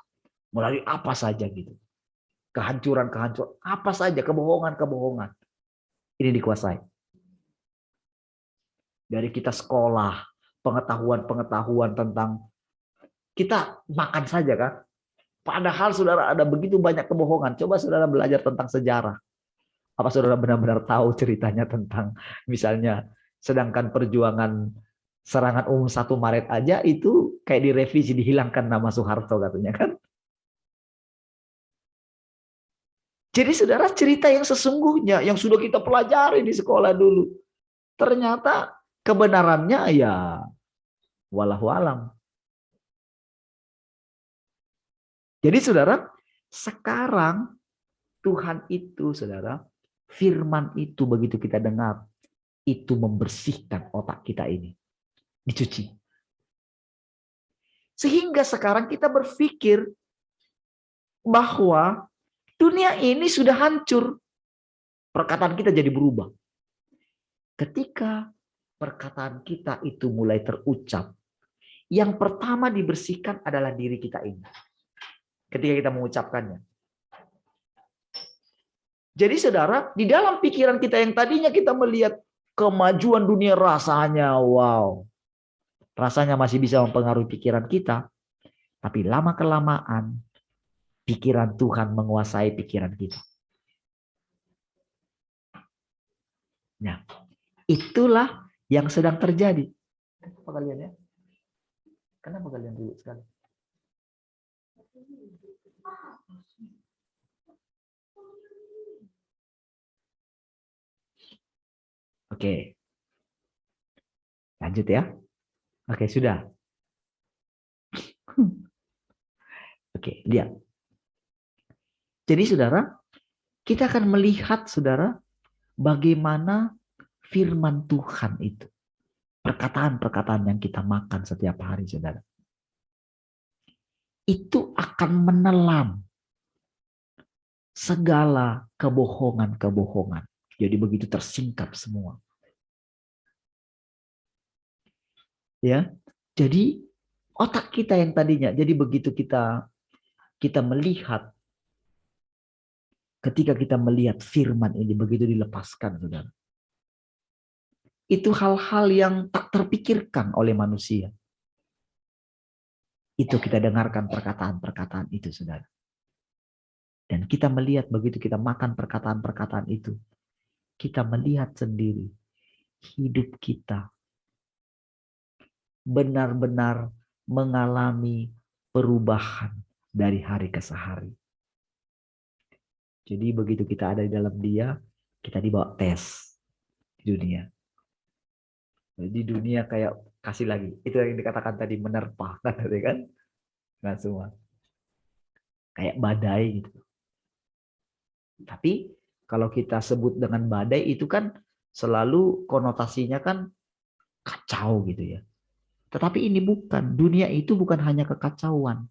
melalui apa saja gitu. Kehancuran-kehancuran, apa saja, kebohongan-kebohongan. Ini dikuasai. Dari kita sekolah, pengetahuan-pengetahuan tentang, kita makan saja kan. Padahal saudara ada begitu banyak kebohongan. Coba saudara belajar tentang sejarah. Apa saudara benar-benar tahu ceritanya tentang misalnya sedangkan perjuangan serangan umum 1 Maret aja itu kayak direvisi, dihilangkan nama Soeharto katanya kan. Jadi saudara, cerita yang sesungguhnya yang sudah kita pelajari di sekolah dulu, ternyata kebenarannya ya wallahu alam. Jadi saudara, sekarang Tuhan itu saudara, firman itu begitu kita dengar, itu membersihkan otak kita ini. Dicuci. Sehingga sekarang kita berpikir bahwa dunia ini sudah hancur. Perkataan kita jadi berubah. Ketika perkataan kita itu mulai terucap, yang pertama dibersihkan adalah diri kita ini. Ketika kita mengucapkannya. Jadi saudara, di dalam pikiran kita yang tadinya kita melihat kemajuan dunia rasanya, wow. Rasanya masih bisa mempengaruhi pikiran kita. Tapi lama-kelamaan, pikiran Tuhan menguasai pikiran kita. Nah, itulah yang sedang terjadi. Kenapa kalian ya? Kenapa kalian ribut sekali? Oke. Lanjut ya. Oke, sudah. Oke, lihat. Jadi saudara, kita akan melihat saudara bagaimana firman Tuhan itu. Perkataan-perkataan yang kita makan setiap hari saudara. Itu akan menelan segala kebohongan-kebohongan. Jadi begitu tersingkap semua. Ya. Jadi otak kita yang tadinya, jadi begitu kita melihat, ketika kita melihat firman ini begitu dilepaskan saudara. Itu hal-hal yang tak terpikirkan oleh manusia. Itu kita dengarkan perkataan-perkataan itu saudara. Dan kita melihat begitu kita makan perkataan-perkataan itu. Kita melihat sendiri hidup kita benar-benar mengalami perubahan dari hari ke hari. Jadi begitu kita ada di dalam Dia, kita dibawa tes di dunia. Di dunia kayak kasih lagi. Itu yang dikatakan tadi menerpa kan? Nah semua. Kayak badai gitu. Tapi kalau kita sebut dengan badai itu kan selalu konotasinya kan kacau gitu ya. Tetapi ini bukan. Dunia itu bukan hanya kekacauan.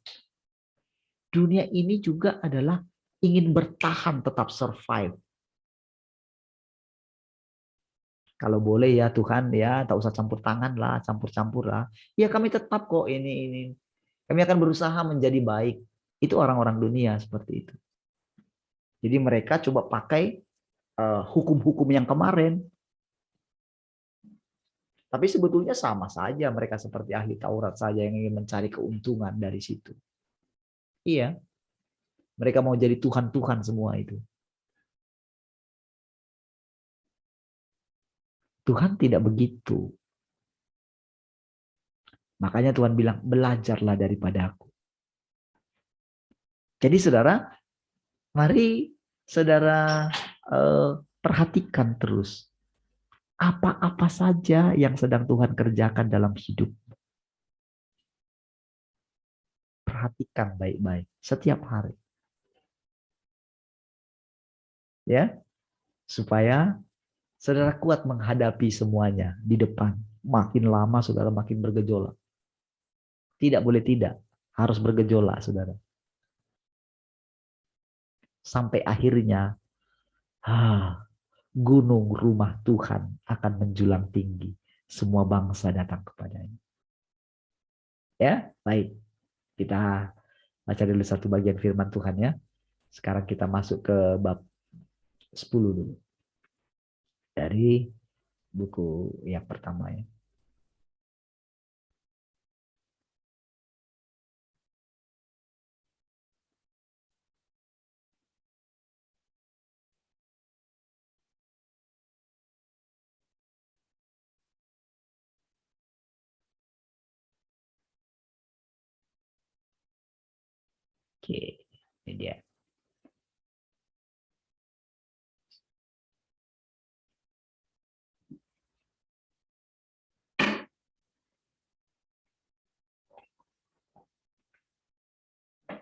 Dunia ini juga adalah ingin bertahan, tetap survive. Kalau boleh ya Tuhan ya, tak usah campur tangan lah, campur-campur lah. Ya kami tetap kok ini. Kami akan berusaha menjadi baik. Itu orang-orang dunia seperti itu. Jadi mereka coba pakai hukum-hukum yang kemarin. Tapi sebetulnya sama saja mereka seperti ahli Taurat saja yang ingin mencari keuntungan dari situ. Iya. Mereka mau jadi Tuhan-Tuhan semua itu. Tuhan tidak begitu. Makanya Tuhan bilang, belajarlah daripada aku. Jadi saudara, mari saudara perhatikan terus. Apa-apa saja yang sedang Tuhan kerjakan dalam hidup. Perhatikan baik-baik setiap hari. Ya, supaya saudara kuat menghadapi semuanya di depan. Makin lama saudara makin bergejolak. Tidak boleh tidak, harus bergejolak saudara. Sampai akhirnya gunung rumah Tuhan akan menjulang tinggi. Semua bangsa datang kepadanya. Ya, baik. Kita baca dulu satu bagian firman Tuhan ya. Sekarang kita masuk ke bab 10 dulu. Dari buku yang pertama ya. Oke, ini dia.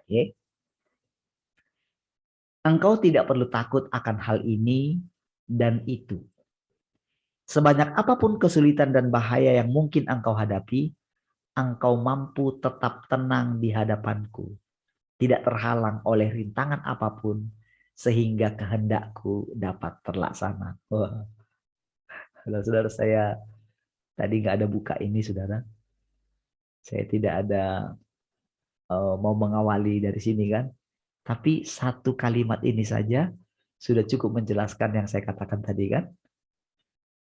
Oke. Engkau tidak perlu takut akan hal ini dan itu. Sebanyak apapun kesulitan dan bahaya yang mungkin engkau hadapi, engkau mampu tetap tenang di hadapanku. Tidak terhalang oleh rintangan apapun, sehingga kehendakku dapat terlaksana. Wah, saudara, saya tadi nggak ada buka ini, saudara. Saya tidak ada mau mengawali dari sini kan. Tapi satu kalimat ini saja sudah cukup menjelaskan yang saya katakan tadi kan.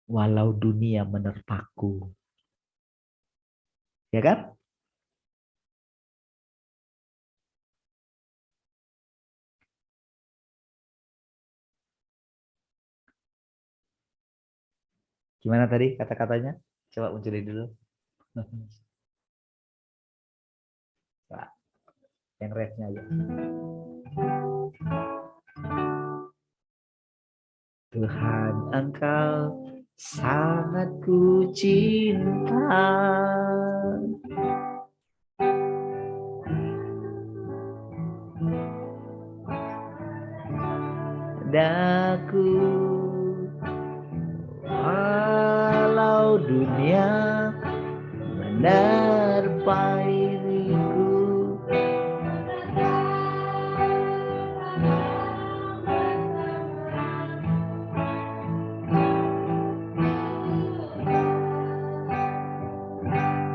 Walau dunia menerpaku. Ya kan? Gimana tadi kata-katanya? Coba munculin dulu. Nah, yang refnya aja. Tuhan, Engkau sangat ku cinta. Daku walau dunia menerpa diriku,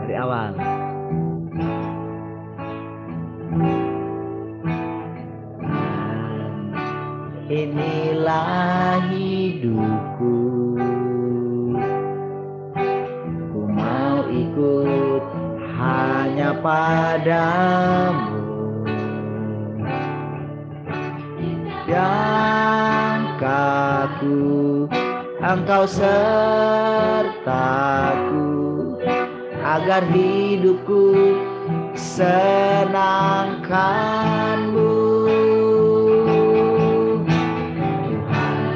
dari awal. Inilah hidupku, ku mau ikut hanya padamu. Dan kaku, Engkau sertaku, agar hidupku senangkanmu.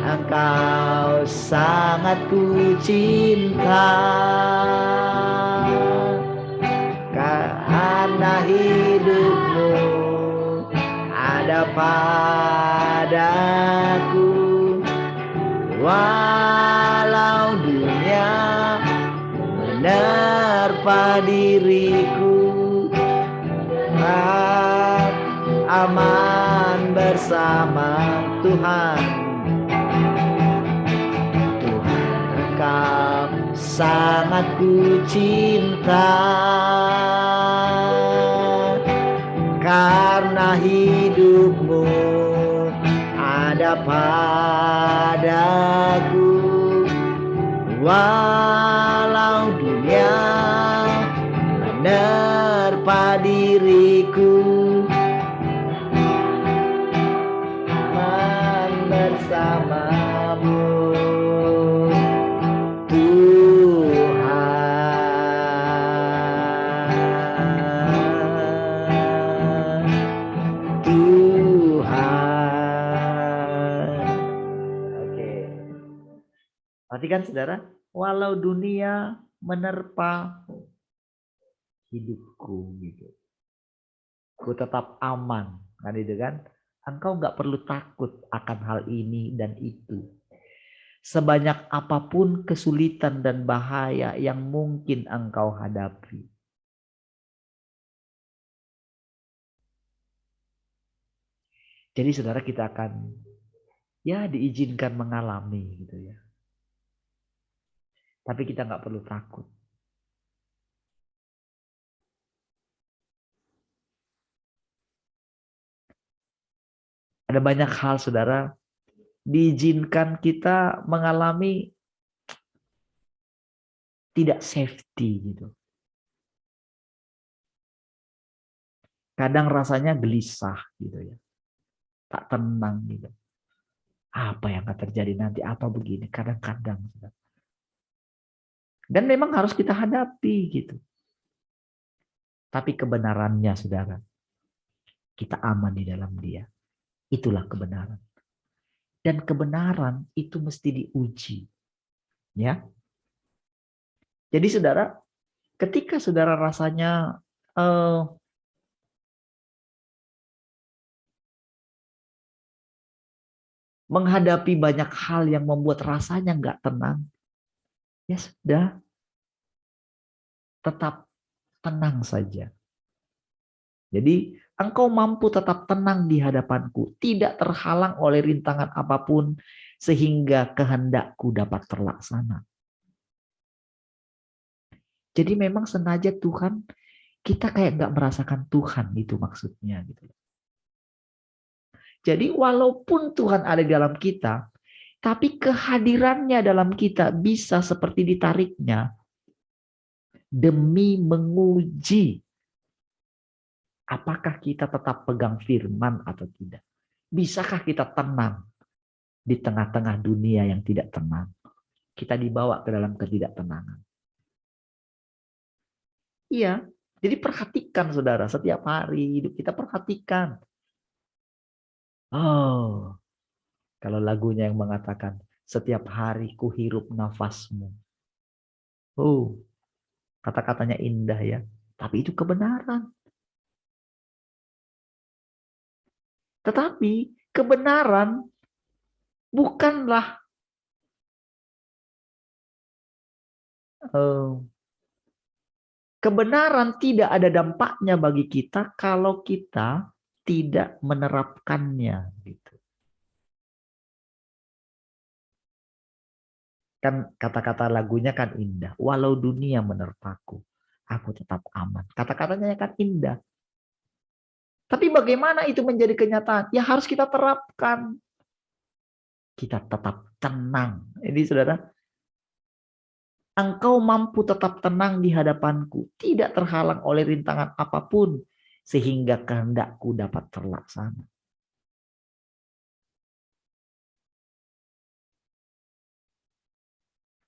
Engkau sangat ku cinta, karena hidupmu ada padaku. Walau dunia menerpa diriku, aman bersama Tuhan. Engkau sangat ku cinta, karena hidupmu ada padaku. Walau dunia menerpa diriku, aman bersamamu. Perhatikan saudara, walau dunia menerpa hidupku gitu, ku tetap aman, kan itu kan? Engkau nggak perlu takut akan hal ini dan itu. Sebanyak apapun kesulitan dan bahaya yang mungkin engkau hadapi. Jadi saudara, kita akan ya diizinkan mengalami gitu ya. Tapi kita nggak perlu takut. Ada banyak hal saudara, diizinkan kita mengalami tidak safety gitu. Kadang rasanya gelisah gitu ya. Tak tenang gitu. Apa yang akan terjadi nanti, apa begini, kadang-kadang. Dan memang harus kita hadapi gitu. Tapi kebenarannya saudara, kita aman di dalam Dia. Itulah kebenaran. Dan kebenaran itu mesti diuji. Ya. Jadi saudara, ketika saudara rasanya menghadapi banyak hal yang membuat rasanya nggak tenang, ya sudah, tetap tenang saja. Jadi engkau mampu tetap tenang di hadapanku, tidak terhalang oleh rintangan apapun, sehingga kehendakku dapat terlaksana. Jadi memang sengaja Tuhan, kita kayak nggak merasakan Tuhan, itu maksudnya. Gitu. Jadi walaupun Tuhan ada di dalam kita, tapi kehadirannya dalam kita bisa seperti ditariknya demi menguji apakah kita tetap pegang firman atau tidak. Bisakah kita tenang di tengah-tengah dunia yang tidak tenang? Kita dibawa ke dalam ketidaktenangan. Iya, jadi perhatikan saudara, setiap hari hidup kita perhatikan. Oh, kalau lagunya yang mengatakan, setiap hari ku hirup nafasmu. Oh, kata-katanya indah ya, tapi itu kebenaran. Tetapi kebenaran bukanlah kebenaran tidak ada dampaknya bagi kita kalau kita tidak menerapkannya. Gitu. Kan kata-kata lagunya kan indah. Walau dunia menerpaku, aku tetap aman. Kata-katanya kan indah. Tapi bagaimana itu menjadi kenyataan? Ya harus kita terapkan. Kita tetap tenang. Ini saudara, engkau mampu tetap tenang di hadapanku, tidak terhalang oleh rintangan apapun, sehingga kehendakku dapat terlaksana.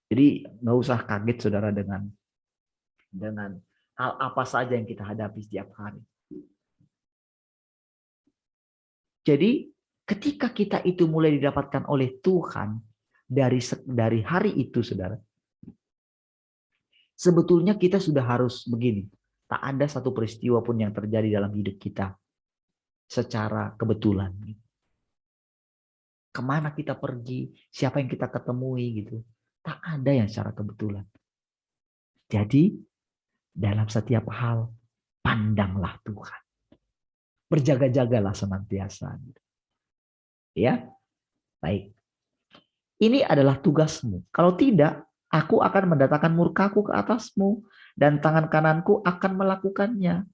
Jadi nggak usah kaget saudara dengan hal apa saja yang kita hadapi setiap hari. Jadi ketika kita itu mulai didapatkan oleh Tuhan dari hari itu saudara, sebetulnya kita sudah harus begini. Tak ada satu peristiwa pun yang terjadi dalam hidup kita secara kebetulan. Kemana kita pergi, siapa yang kita ketemui gitu. Tak ada yang secara kebetulan. Jadi dalam setiap hal pandanglah Tuhan. Berjaga-jagalah senantiasa. Ya, baik. Ini adalah tugasmu. Kalau tidak, aku akan mendatangkan murkaku ke atasmu dan tangan kananku akan melakukannya.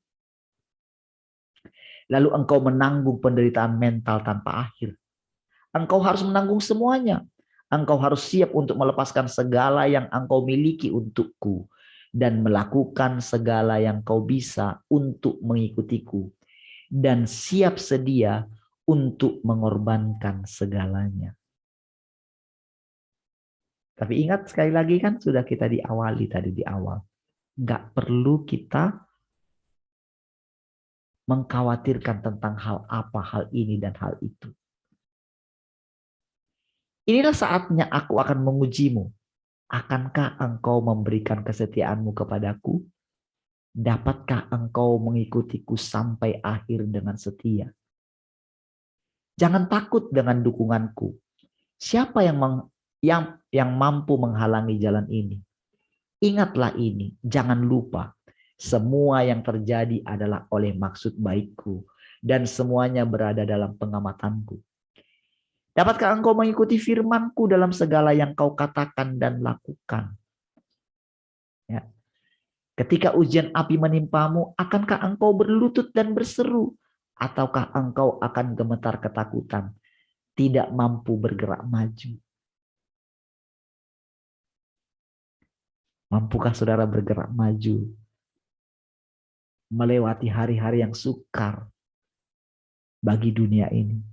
Lalu engkau menanggung penderitaan mental tanpa akhir. Engkau harus menanggung semuanya. Engkau harus siap untuk melepaskan segala yang engkau miliki untukku dan melakukan segala yang kau bisa untuk mengikutiku dan siap sedia untuk mengorbankan segalanya. Tapi ingat sekali lagi kan sudah kita diawali tadi di awal. Nggak perlu kita mengkhawatirkan tentang hal apa, hal ini dan hal itu. Inilah saatnya aku akan mengujimu. Akankah engkau memberikan kesetiaanmu kepadaku? Dapatkah engkau mengikutiku sampai akhir dengan setia? Jangan takut dengan dukunganku. Siapa yang mampu menghalangi jalan ini? Ingatlah ini, jangan lupa. Semua yang terjadi adalah oleh maksud baikku. Dan semuanya berada dalam pengamatanku. Dapatkah engkau mengikuti firmanku dalam segala yang kau katakan dan lakukan? Ya. Ketika ujian api menimpamu, akankah engkau berlutut dan berseru? Ataukah engkau akan gemetar ketakutan, tidak mampu bergerak maju? Mampukah saudara bergerak maju? Melewati hari-hari yang sukar bagi dunia ini.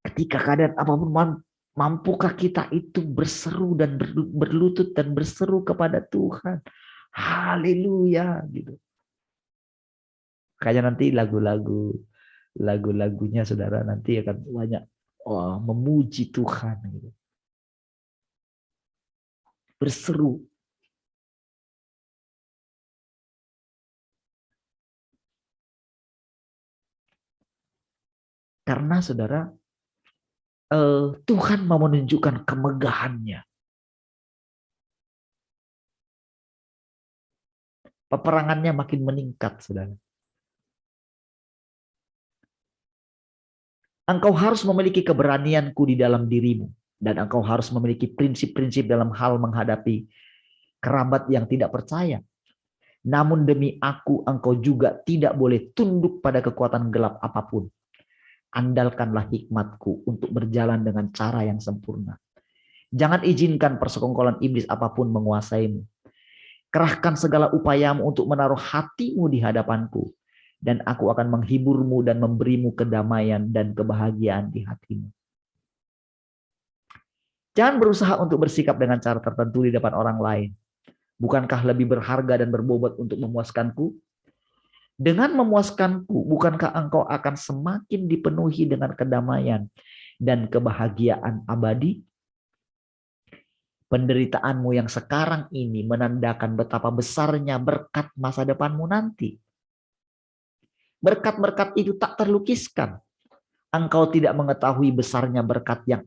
Ketika keadaan apapun, mampukah kita itu berseru dan berlutut dan berseru kepada Tuhan? Haleluya gitu. Kayak nanti lagu-lagunya saudara nanti akan banyak memuji Tuhan gitu. Berseru. Karena saudara, Tuhan mau menunjukkan kemegahannya. Peperangannya makin meningkat, saudara. Engkau harus memiliki keberanianku di dalam dirimu. Dan engkau harus memiliki prinsip-prinsip dalam hal menghadapi kerabat yang tidak percaya. Namun demi aku, engkau juga tidak boleh tunduk pada kekuatan gelap apapun. Andalkanlah hikmatku untuk berjalan dengan cara yang sempurna. Jangan izinkan persekongkolan iblis apapun menguasaimu. Kerahkan segala upayamu untuk menaruh hatimu di hadapanku. Dan aku akan menghiburmu dan memberimu kedamaian dan kebahagiaan di hatimu. Jangan berusaha untuk bersikap dengan cara tertentu di depan orang lain. Bukankah lebih berharga dan berbobot untuk memuaskanku? Dengan memuaskanku, bukankah engkau akan semakin dipenuhi dengan kedamaian dan kebahagiaan abadi? Penderitaanmu yang sekarang ini menandakan betapa besarnya berkat masa depanmu nanti. Berkat-berkat itu tak terlukiskan. Engkau tidak mengetahui besarnya berkat yang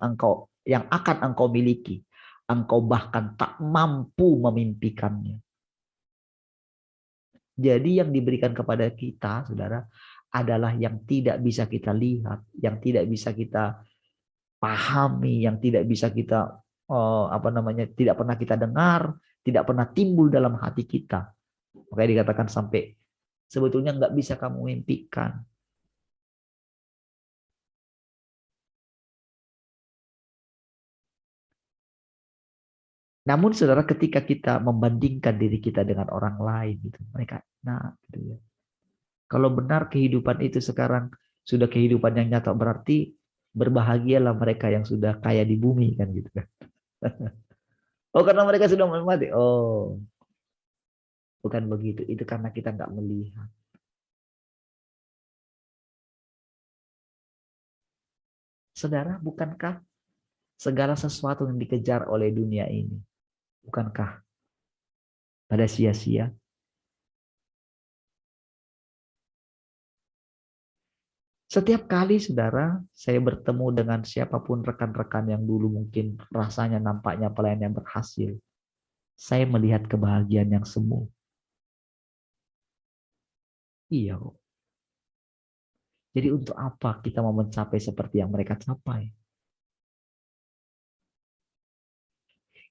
akan engkau miliki. Engkau bahkan tak mampu memimpikannya. Jadi yang diberikan kepada kita, saudara, adalah yang tidak bisa kita lihat, yang tidak bisa kita pahami, yang tidak bisa kita tidak pernah kita dengar, tidak pernah timbul dalam hati kita. Makanya dikatakan sampai sebetulnya nggak bisa kamu mimpikan. Namun saudara, ketika kita membandingkan diri kita dengan orang lain, gitu, mereka, gitu ya. Kalau benar kehidupan itu sekarang sudah kehidupan yang nyata, berarti berbahagialah mereka yang sudah kaya di bumi, kan gitu kan. Oh, karena mereka sudah mati. Oh, bukan begitu. Itu karena kita nggak melihat. Saudara, bukankah segala sesuatu yang dikejar oleh dunia ini, bukankah pada sia-sia? Setiap kali saudara saya bertemu dengan siapapun rekan-rekan yang dulu mungkin rasanya nampaknya pelayan yang berhasil, saya melihat kebahagiaan yang semu. Iya kok. Jadi untuk apa kita mau mencapai seperti yang mereka capai?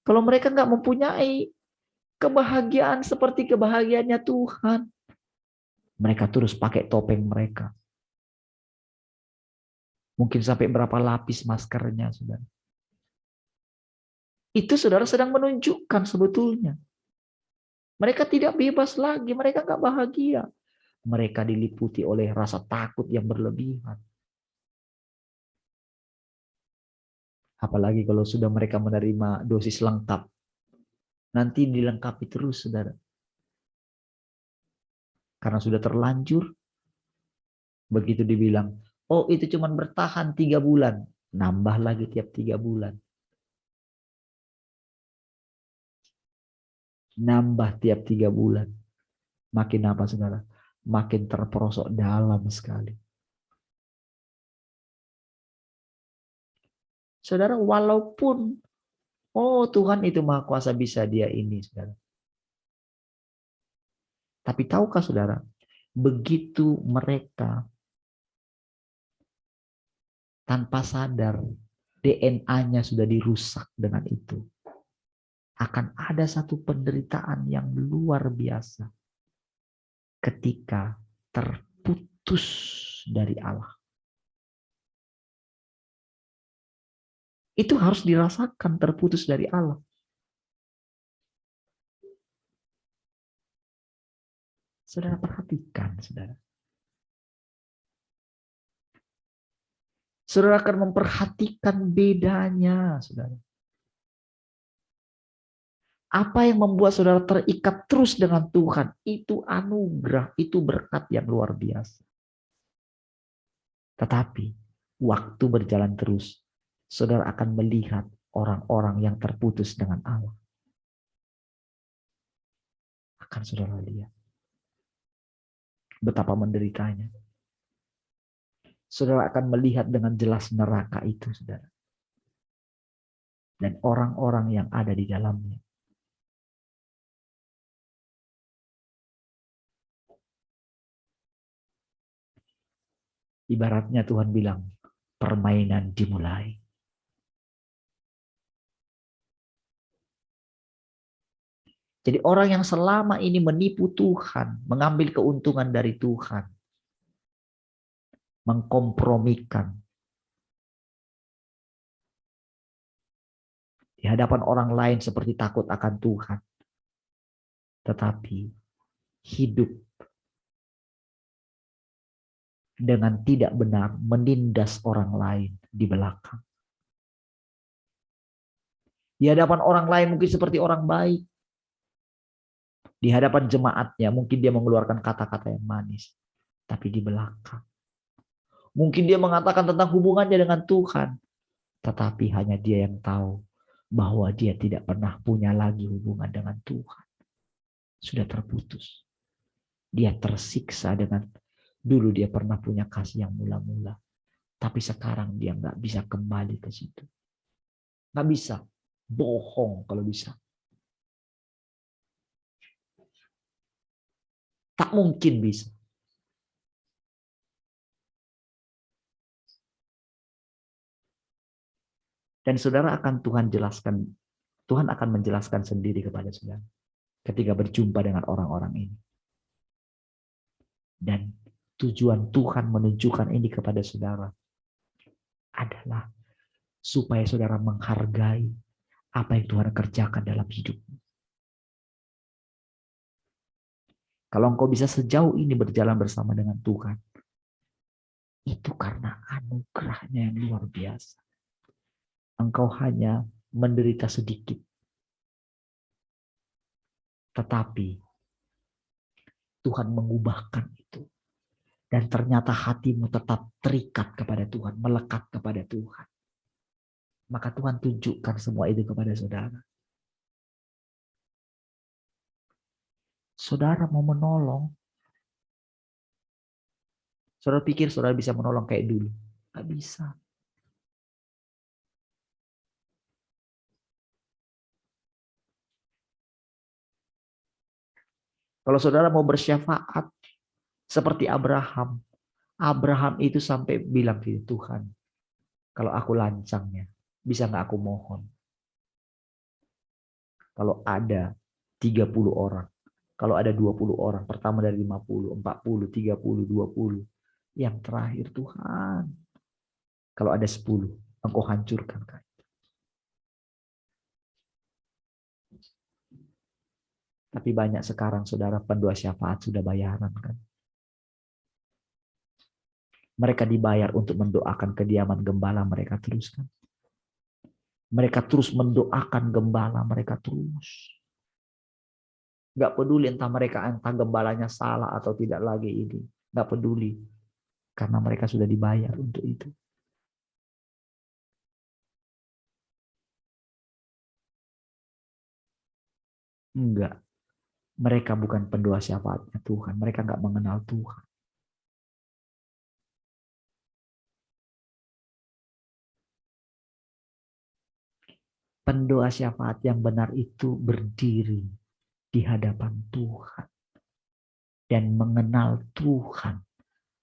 Kalau mereka nggak mempunyai kebahagiaan seperti kebahagiaannya Tuhan, mereka terus pakai topeng mereka. Mungkin sampai berapa lapis maskernya, saudara. Itu saudara sedang menunjukkan sebetulnya. Mereka tidak bebas lagi, mereka nggak bahagia. Mereka diliputi oleh rasa takut yang berlebihan. Apalagi kalau sudah mereka menerima dosis lengkap. Nanti dilengkapi terus, saudara. Karena sudah terlanjur, begitu dibilang, oh itu cuma bertahan 3 bulan. Nambah lagi tiap 3 bulan. Nambah tiap 3 bulan. Makin apa, saudara? Makin terperosok dalam sekali. Saudara, walaupun Tuhan itu Maha Kuasa, bisa dia ini, saudara. Tapi tahukah saudara, begitu mereka tanpa sadar DNA-nya sudah dirusak dengan itu, akan ada satu penderitaan yang luar biasa ketika terputus dari Allah. Itu harus dirasakan, terputus dari Allah. Saudara perhatikan, saudara. Saudara akan memperhatikan bedanya, saudara. Apa yang membuat saudara terikat terus dengan Tuhan, itu anugerah, itu berkat yang luar biasa. Tetapi waktu berjalan terus, saudara akan melihat orang-orang yang terputus dengan Allah. Akan saudara lihat betapa menderitanya. saudara akan melihat dengan jelas neraka itu, saudara. Dan orang-orang yang ada di dalamnya. Ibaratnya Tuhan bilang, permainan dimulai. Jadi orang yang selama ini menipu Tuhan, mengambil keuntungan dari Tuhan, mengkompromikan di hadapan orang lain seperti takut akan Tuhan, tetapi hidup dengan tidak benar, menindas orang lain di belakang. Di hadapan orang lain mungkin seperti orang baik. Di hadapan jemaatnya mungkin dia mengeluarkan kata-kata yang manis. Tapi di belakang. Mungkin dia mengatakan tentang hubungannya dengan Tuhan. Tetapi hanya dia yang tahu bahwa dia tidak pernah punya lagi hubungan dengan Tuhan. Sudah terputus. Dia tersiksa dengan dulu dia pernah punya kasih yang mula-mula. Tapi sekarang dia nggak bisa kembali ke situ. Nggak bisa. Bohong kalau bisa. Tak mungkin bisa. Dan saudara akan Tuhan akan menjelaskan sendiri kepada saudara ketika berjumpa dengan orang-orang ini. Dan tujuan Tuhan menunjukkan ini kepada saudara adalah supaya saudara menghargai apa yang Tuhan kerjakan dalam hidupmu. Kalau engkau bisa sejauh ini berjalan bersama dengan Tuhan, itu karena anugerahnya yang luar biasa. Engkau hanya menderita sedikit. Tetapi Tuhan mengubahkan itu. Dan ternyata hatimu tetap terikat kepada Tuhan, melekat kepada Tuhan. Maka Tuhan tunjukkan semua itu kepada saudara. Saudara mau menolong. Saudara pikir saudara bisa menolong kayak dulu. Gak bisa. Kalau saudara mau bersyafaat seperti Abraham. Abraham itu sampai bilang ke Tuhan. Kalau aku lancangnya, bisa gak aku mohon? Kalau ada 30 orang. Kalau ada 20 orang. Pertama dari 50, 40, 30, 20. Yang terakhir Tuhan. Kalau ada 10, engkau hancurkan kan. Tapi banyak sekarang saudara pendua syafaat sudah bayaran kan. Mereka dibayar untuk mendoakan kediaman gembala mereka teruskan. Mereka terus mendoakan gembala mereka terus. Gak peduli entah gembalanya salah atau tidak lagi ini. Gak peduli. Karena mereka sudah dibayar untuk itu. Enggak. Mereka bukan pendua syafaatnya Tuhan. Mereka gak mengenal Tuhan. Pendua syafaat yang benar itu berdiri di hadapan Tuhan. Dan mengenal Tuhan.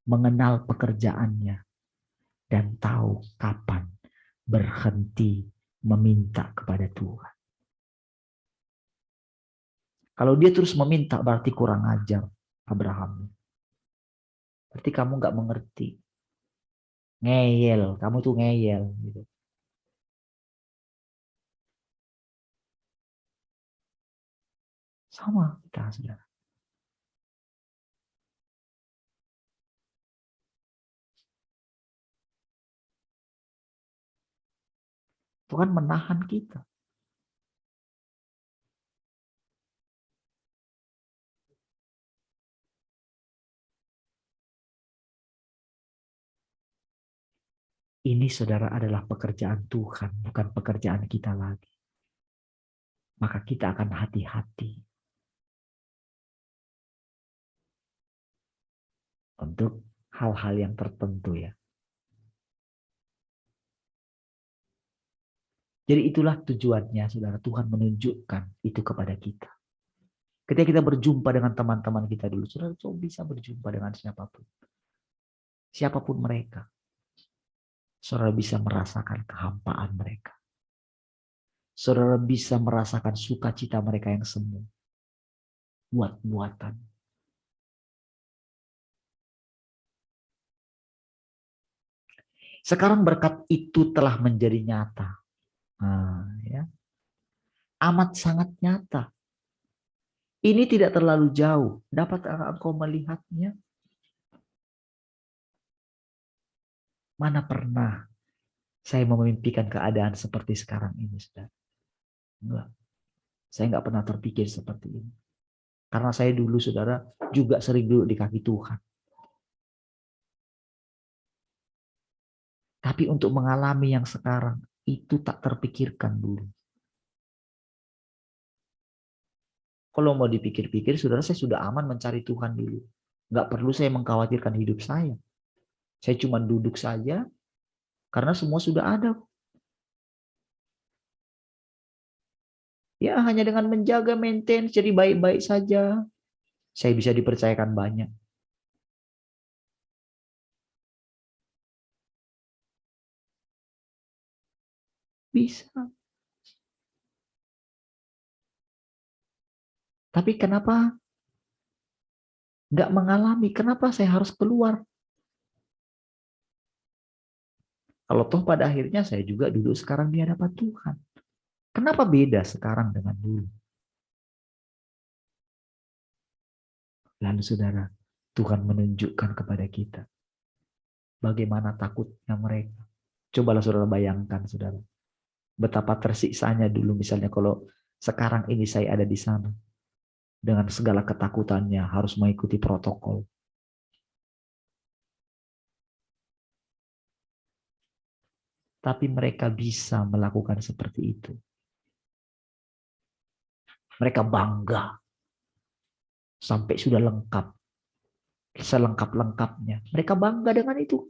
Mengenal pekerjaannya. Dan tahu kapan berhenti meminta kepada Tuhan. Kalau dia terus meminta berarti kurang ajar Abraham. Berarti kamu gak mengerti. Ngeyel, kamu tuh ngeyel. Gitu. Sama kita saudara. Tuhan menahan kita. Ini saudara adalah pekerjaan Tuhan, bukan pekerjaan kita lagi. Maka kita akan hati-hati untuk hal-hal yang tertentu ya. Jadi itulah tujuannya, saudara. Tuhan menunjukkan itu kepada kita. Ketika kita berjumpa dengan teman-teman kita dulu, saudara bisa berjumpa dengan siapapun. Siapapun mereka. Saudara bisa merasakan kehampaan mereka. Saudara bisa merasakan sukacita mereka yang semu. Buat-buatan. Sekarang berkat itu telah menjadi nyata. Ya. Amat sangat nyata. Ini tidak terlalu jauh. Dapat engkau melihatnya? Mana pernah saya memimpikan keadaan seperti sekarang ini, saudara? Enggak. Saya enggak pernah terpikir seperti ini. Karena saya dulu, saudara, juga sering duduk di kaki Tuhan. Tapi untuk mengalami yang sekarang, itu tak terpikirkan dulu. Kalau mau dipikir-pikir, saudara, saya sudah aman mencari Tuhan dulu. Enggak perlu saya mengkhawatirkan hidup saya. Saya cuma duduk saja, karena semua sudah ada. Ya, hanya dengan menjaga, maintain, jadi baik-baik saja. Saya bisa dipercayakan banyak. Bisa. Tapi kenapa nggak mengalami? Kenapa saya harus keluar? Kalau toh pada akhirnya saya juga duduk sekarang di hadapan Tuhan. Kenapa beda sekarang dengan dulu? Lalu saudara, Tuhan menunjukkan kepada kita bagaimana takutnya mereka. Cobalah saudara bayangkan, saudara. Betapa tersiksanya dulu misalnya kalau sekarang ini saya ada di sana. Dengan segala ketakutannya harus mengikuti protokol. Tapi mereka bisa melakukan seperti itu. Mereka bangga. Sampai sudah lengkap. Selengkap-lengkapnya. Mereka bangga dengan itu.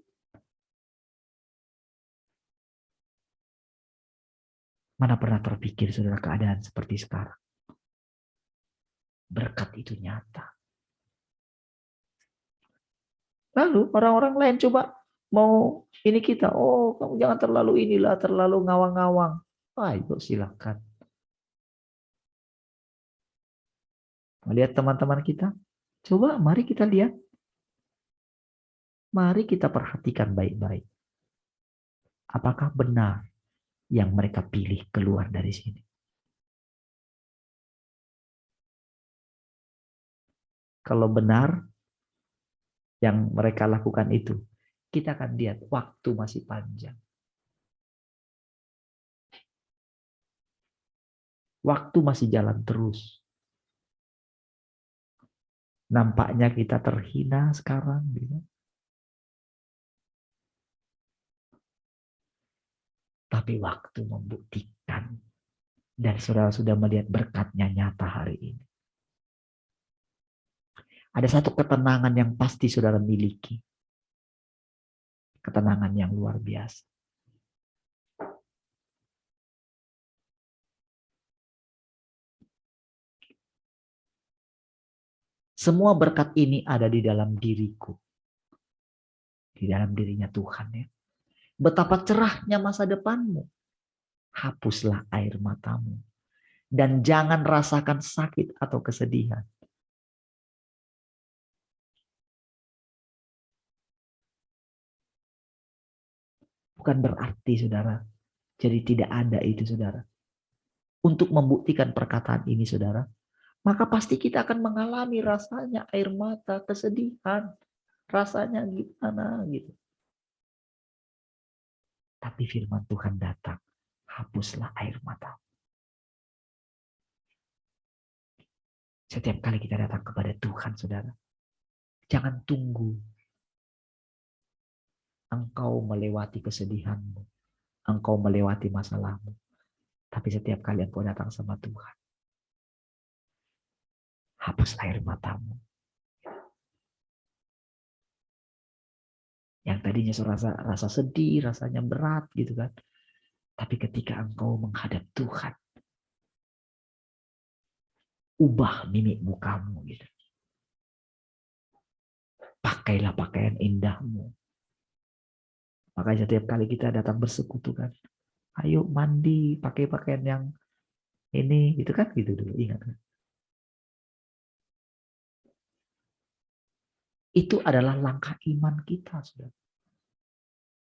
Mana pernah terpikir saudara keadaan seperti sekarang. Berkat itu nyata. Lalu orang-orang lain coba mau ini kita. Oh, kamu jangan terlalu inilah, terlalu ngawang-ngawang. Ayo silakan. Melihat teman-teman kita. Coba mari kita lihat. Mari kita perhatikan baik-baik. Apakah benar yang mereka pilih keluar dari sini? Kalau benar yang mereka lakukan itu, kita akan lihat waktu masih panjang. Waktu masih jalan terus. Nampaknya kita terhina sekarang. Tapi waktu membuktikan. Dan saudara sudah melihat berkatnya nyata hari ini. Ada satu ketenangan yang pasti saudara miliki. Ketenangan yang luar biasa. Semua berkat ini ada di dalam diriku. Di dalam dirinya Tuhan ya. Betapa cerahnya masa depanmu. Hapuslah air matamu. Dan jangan rasakan sakit atau kesedihan. Bukan berarti saudara. Jadi tidak ada itu saudara. Untuk membuktikan perkataan ini saudara. Maka pasti kita akan mengalami rasanya air mata, kesedihan. Rasanya gimana gitu. Tapi firman Tuhan datang. Hapuslah air mata. Setiap kali kita datang kepada Tuhan saudara. Jangan tunggu. Engkau melewati kesedihanmu. Engkau melewati masalahmu. Tapi setiap kali engkau datang sama Tuhan. Hapus air matamu. Yang tadinya rasa sedih, rasanya berat gitu kan. Tapi ketika engkau menghadap Tuhan, ubah mimik mukamu gitu. Pakailah pakaian indahmu. Makanya setiap kali kita datang bersekutu kan, ayo mandi, pakai pakaian yang ini, gitu kan, gitu dulu, ingat kan? Itu adalah langkah iman kita, saudara.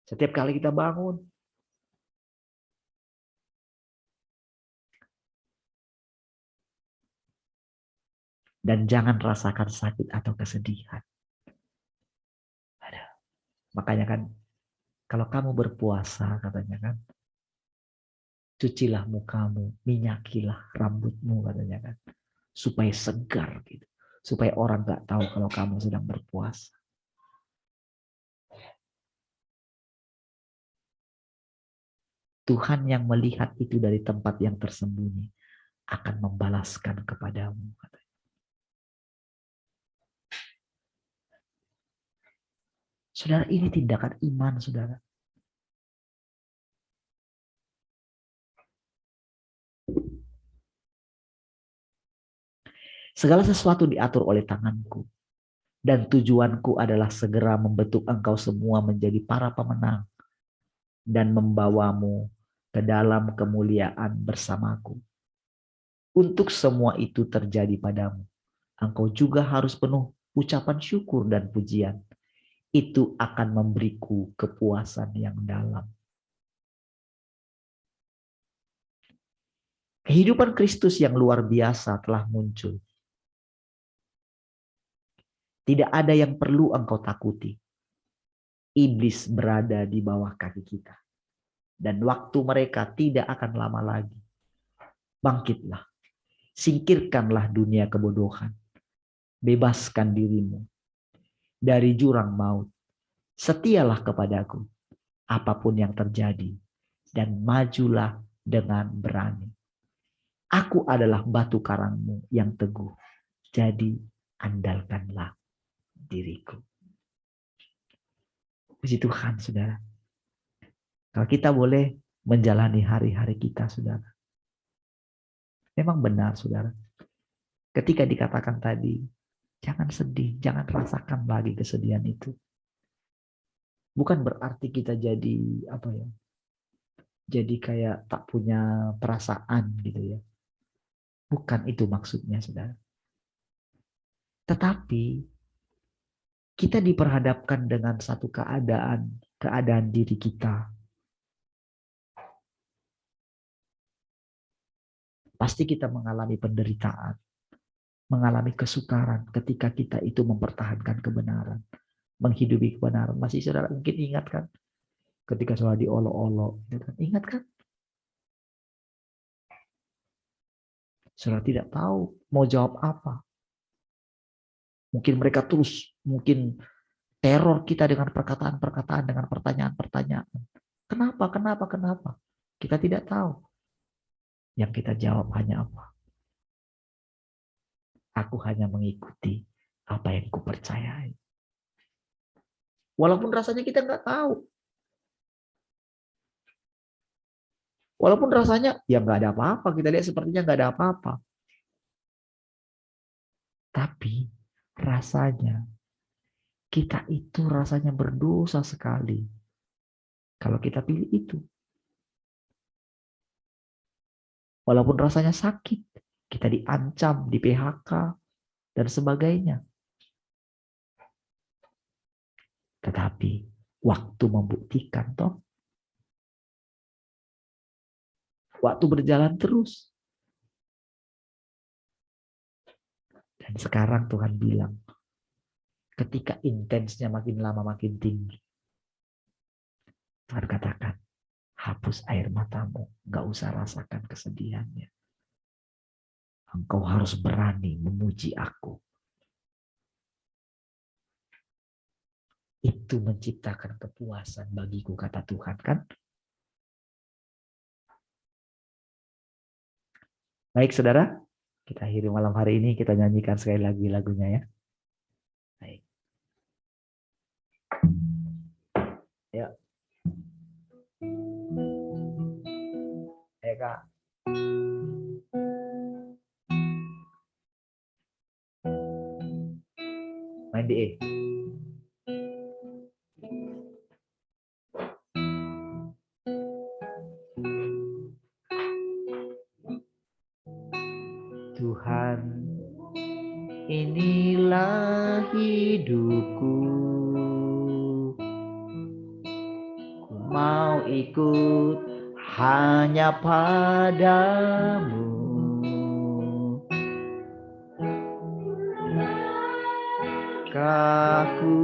Setiap kali kita bangun, dan jangan rasakan sakit atau kesedihan. Makanya kan, kalau kamu berpuasa, katanya kan, cucilah mukamu, minyakilah rambutmu, katanya kan, supaya segar gitu, supaya orang nggak tahu kalau kamu sedang berpuasa. Tuhan yang melihat itu dari tempat yang tersembunyi akan membalaskan kepadamu. Saudara, ini tindakan iman, saudara. Segala sesuatu diatur oleh tanganku. Dan tujuanku adalah segera membentuk engkau semua menjadi para pemenang. Dan membawamu ke dalam kemuliaan bersamaku. Untuk semua itu terjadi padamu, engkau juga harus penuh ucapan syukur dan pujian. Itu akan memberiku kepuasan yang dalam. Kehidupan Kristus yang luar biasa telah muncul. Tidak ada yang perlu engkau takuti. Iblis berada di bawah kaki kita. Dan waktu mereka tidak akan lama lagi. Bangkitlah. Singkirkanlah dunia kebodohan. Bebaskan dirimu dari jurang maut. Setialah kepadaku apapun yang terjadi. Dan majulah dengan berani. Aku adalah batu karangmu yang teguh. Jadi andalkanlah diriku. Puji Tuhan, saudara. Kalau kita boleh menjalani hari-hari kita, saudara. Memang benar, saudara. Ketika dikatakan tadi, jangan sedih, jangan rasakan lagi kesedihan itu. Bukan berarti kita jadi apa ya? Jadi kayak tak punya perasaan gitu ya. Bukan itu maksudnya, saudara. Tetapi kita diperhadapkan dengan satu keadaan diri kita. Pasti kita mengalami penderitaan, mengalami kesukaran ketika kita itu mempertahankan kebenaran, menghidupi kebenaran. Masih saudara mungkin ingat kan? Ketika saudara diolok-olok, ingat kan? Saudara tidak tahu mau jawab apa. Mungkin mereka terus, mungkin teror kita dengan perkataan-perkataan, dengan pertanyaan-pertanyaan. Kenapa? Kita tidak tahu. Yang kita jawab hanya apa? Aku hanya mengikuti apa yang kupercayai. Walaupun rasanya kita nggak tahu. Walaupun rasanya ya nggak ada apa-apa. Kita lihat sepertinya nggak ada apa-apa. Tapi rasanya kita itu rasanya berdosa sekali. Kalau kita pilih itu. Walaupun rasanya sakit. Kita diancam, di PHK, dan sebagainya. Tetapi waktu membuktikan toh. Waktu berjalan terus. Dan sekarang Tuhan bilang, ketika intensnya makin lama makin tinggi, Tuhan katakan, hapus air matamu, gak usah rasakan kesedihannya. Engkau harus berani memuji aku. Itu menciptakan kepuasan bagiku, kata Tuhan kan. Baik saudara, kita akhiri malam hari ini, kita nyanyikan sekali lagi lagunya ya. Baik. Ya. Kak. Main di E. Tuhan, inilah hidupku. Ku mau ikut hanya padamu. Kaku,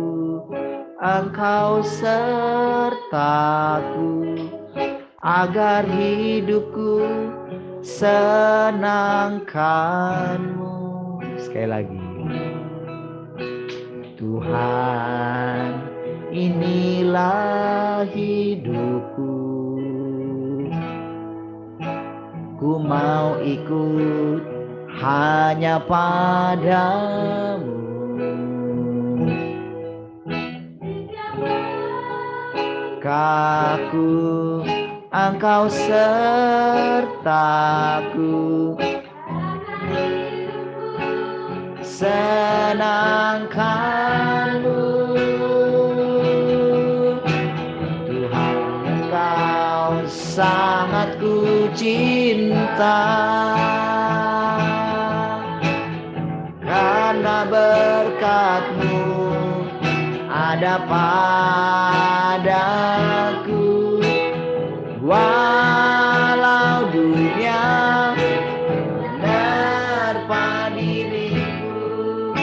Engkau sertaku, agar hidupku senangkanmu. Sekali lagi. Tuhan, inilah hidupku. Ku mau ikut hanya padamu. Kaku, Engkau sertaku, senangkanmu. Tuhan, Engkau sangat ku cinta, karena berkat-Mu ada padaku. Walau dunia menerpa diriku,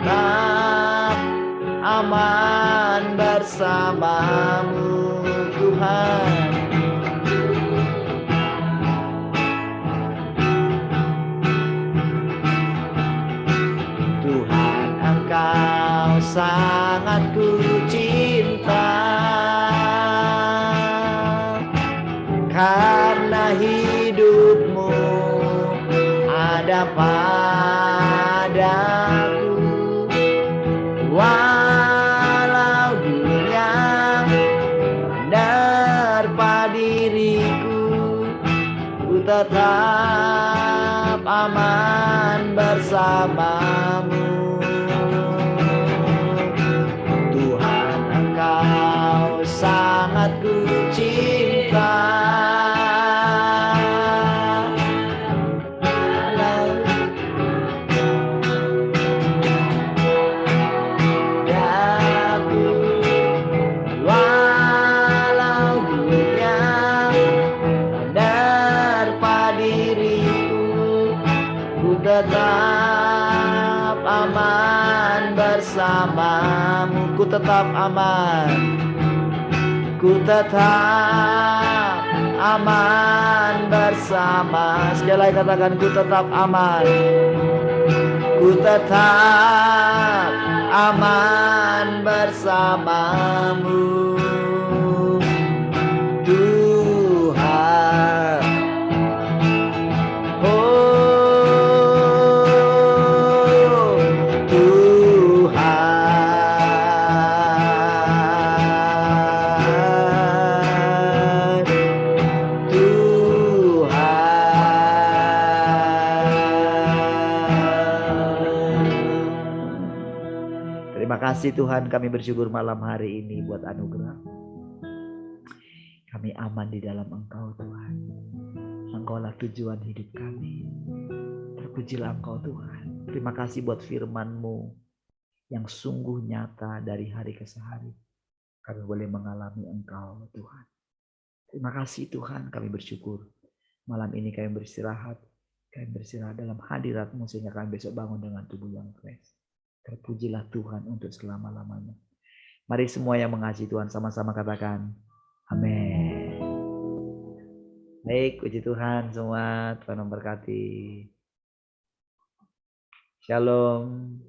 tetap aman bersamamu, Tuhan. Tuhan, Engkau sangat ku cinta, karena hidup-Mu ada padaku. Walau dunia menerpa diriku, ku tetap aman bersamamu. Tuhan, Engkau sangat ku cinta, tetap aman bersamamu. Ku tetap aman, ku tetap aman bersama. Sekali lagi katakan, ku tetap aman, ku tetap aman bersamamu, Tuhan. Terima kasih Tuhan, kami bersyukur malam hari ini buat anugerah. Kami aman di dalam Engkau Tuhan. Engkaulah tujuan hidup kami. Terpujilah Engkau Tuhan. Terima kasih buat firman-Mu yang sungguh nyata dari hari ke hari. Kami boleh mengalami Engkau Tuhan. Terima kasih Tuhan, kami bersyukur. Malam ini kami beristirahat. Kami beristirahat dalam hadirat-Mu sehingga kami besok bangun dengan tubuh yang fresh. Terpujilah Tuhan untuk selama-lamanya. Mari semua yang mengasihi Tuhan sama-sama katakan amin. Baik, puji Tuhan semua. Tuhan memberkati. Shalom.